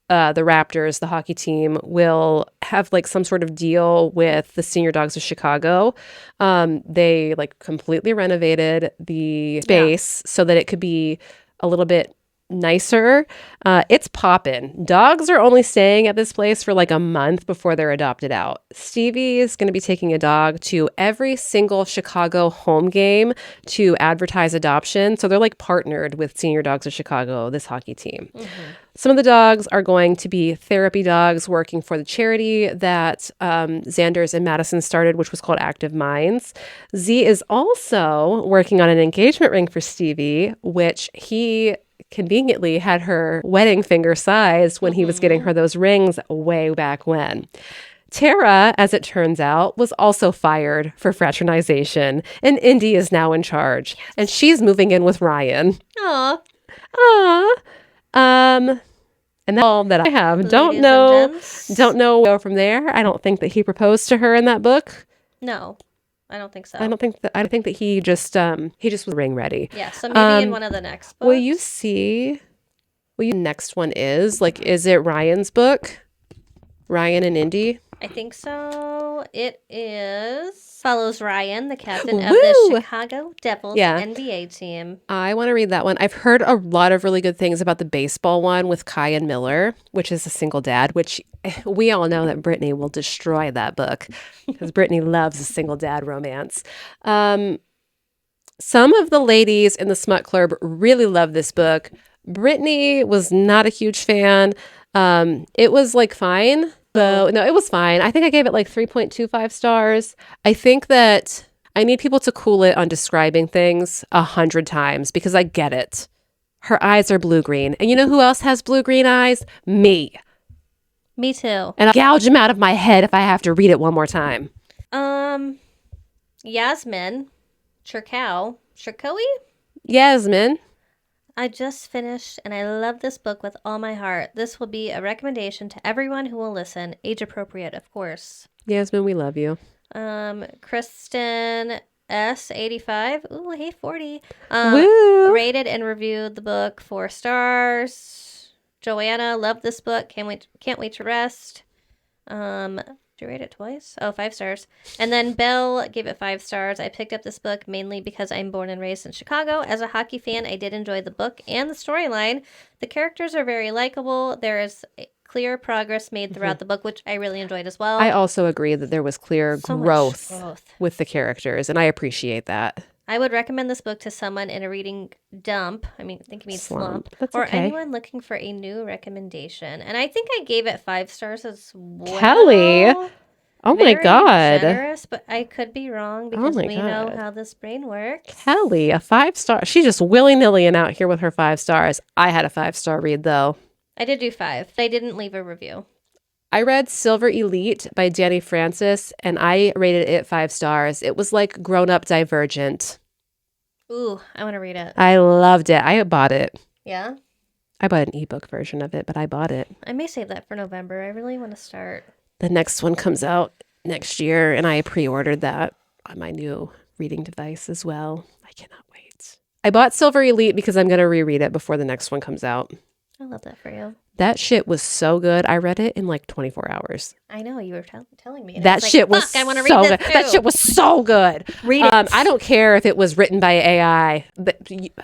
the Raptors, the hockey team, will have like some sort of deal with the Senior Dogs of Chicago. They like completely renovated the space so that it could be a little bit nicer. It's poppin'. Dogs are only staying at this place for like a month before they're adopted out. Stevie is going to be taking a dog to every single Chicago home game to advertise adoption. So they're like partnered with Senior Dogs of Chicago, this hockey team. Some of the dogs are going to be therapy dogs working for the charity that Xander's and Madison started, which was called Active Minds. Z is also working on an engagement ring for Stevie, which he conveniently had her wedding finger sized when he was getting her those rings way back when. Tara, as it turns out, was also fired for fraternization, and Indy is now in charge. Yes. And she's moving in with Ryan. Aw. And that's all that I have. Don't know where from there. I don't think that he proposed to her in that book. No, I don't think so. I think that he just was ring ready. Yeah, so maybe in one of the next books. Will you next one is it Ryan's book? Ryan and Indy? I think so. It follows Ryan, the captain of the Chicago Devils NBA team. I want to read that one. I've heard a lot of really good things about the baseball one with Kai and Miller, which is a single dad, which we all know that Brittany will destroy that book because Brittany loves a single dad romance. Some of the ladies in the Smut Clurb really love this book. Brittany was not a huge fan. It was like fine. So, no, it was fine. I think I gave it like 3.25 stars. I think that I need people to cool it on describing things 100 times because I get it. Her eyes are blue-green. And you know who else has blue-green eyes? Me. Me too. And I'll gouge them out of my head if I have to read it one more time. Yasmin. Cherkowy? Yasmin. I just finished, and I love this book with all my heart. This will be a recommendation to everyone who will listen. Age appropriate, of course. Yasmin, we love you. Kristen S85. Ooh, hey, 40. Woo! Rated and reviewed the book 4 stars. Joanna, loved this book. Can't wait to rest. Did you rate it twice? Oh, 5 stars. And then Belle gave it 5 stars. I picked up this book mainly because I'm born and raised in Chicago. As a hockey fan, I did enjoy the book and the storyline. The characters are very likable. There is clear progress made throughout the book, which I really enjoyed as well. I also agree that there was clear growth with the characters, and I appreciate that. I would recommend this book to someone in a reading dump. I think it means slump. Or anyone looking for a new recommendation. And I think I gave it 5 stars as well. Kelly. Oh my God. Generous, but I could be wrong because we know how this brain works. Kelly, a 5 star. She's just willy-nillying out here with her 5 stars. I had a 5-star read though. I did do 5. I didn't leave a review. I read Silver Elite by Danny Francis, and I rated it 5 stars. It was like grown-up Divergent. Ooh, I want to read it. I loved it. I bought it. Yeah? I bought an ebook version of it, but I bought it. I may save that for November. I really want to start. The next one comes out next year, and I pre-ordered that on my new reading device as well. I cannot wait. I bought Silver Elite because I'm going to reread it before the next one comes out. I love that for you. That shit was so good. I read it in like 24 hours. I know, you were telling me. That shit was I want to so read good. this too. That shit was so good. Read it. I don't care if it was written by AI.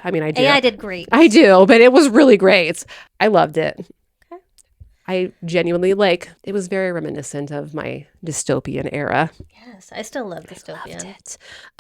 I mean, I do. AI did great. I do, but it was really great. I loved it. Okay. I genuinely it was very reminiscent of my dystopian era. Yes, I still love dystopian.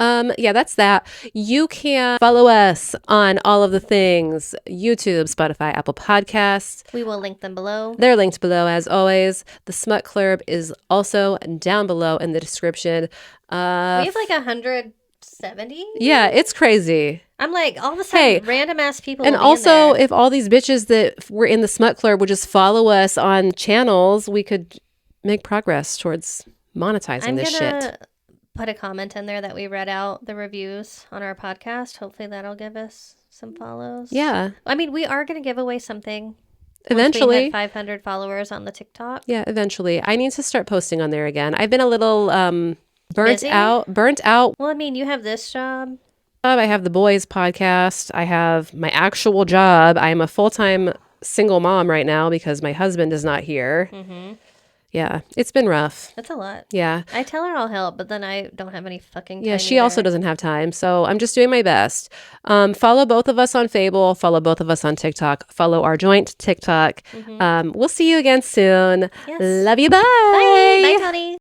I loved it. Yeah, that's that. You can follow us on all of the things: YouTube, Spotify, Apple Podcasts. We will link them below. They're linked below as always. The Smut Clurb is also down below in the description. We have like 170. Yeah, it's crazy. I'm like, all of a sudden, random ass people. And will be also, in there. if all these bitches that were in the Smut Clurb would just follow us on channels, we could make progress towards monetizing this shit. put a comment in there that we read out the reviews on our podcast. Hopefully that'll give us some follows. Yeah. I mean, we are going to give away something. Eventually. Once we hit 500 followers on the TikTok. Yeah, eventually. I need to start posting on there again. I've been a little burnt Busy? out. Well, I mean, you have this job. I have the boys podcast. I have my actual job. I am a full-time single mom right now because my husband is not here. Mm-hmm. Yeah, it's been rough. That's a lot. Yeah. I tell her I'll help, but then I don't have any fucking time. Yeah, she also doesn't have time. So I'm just doing my best. Follow both of us on Fable. Follow both of us on TikTok. Follow our joint TikTok. We'll see you again soon. Yes. Love you. Bye. Bye. Bye, Tony.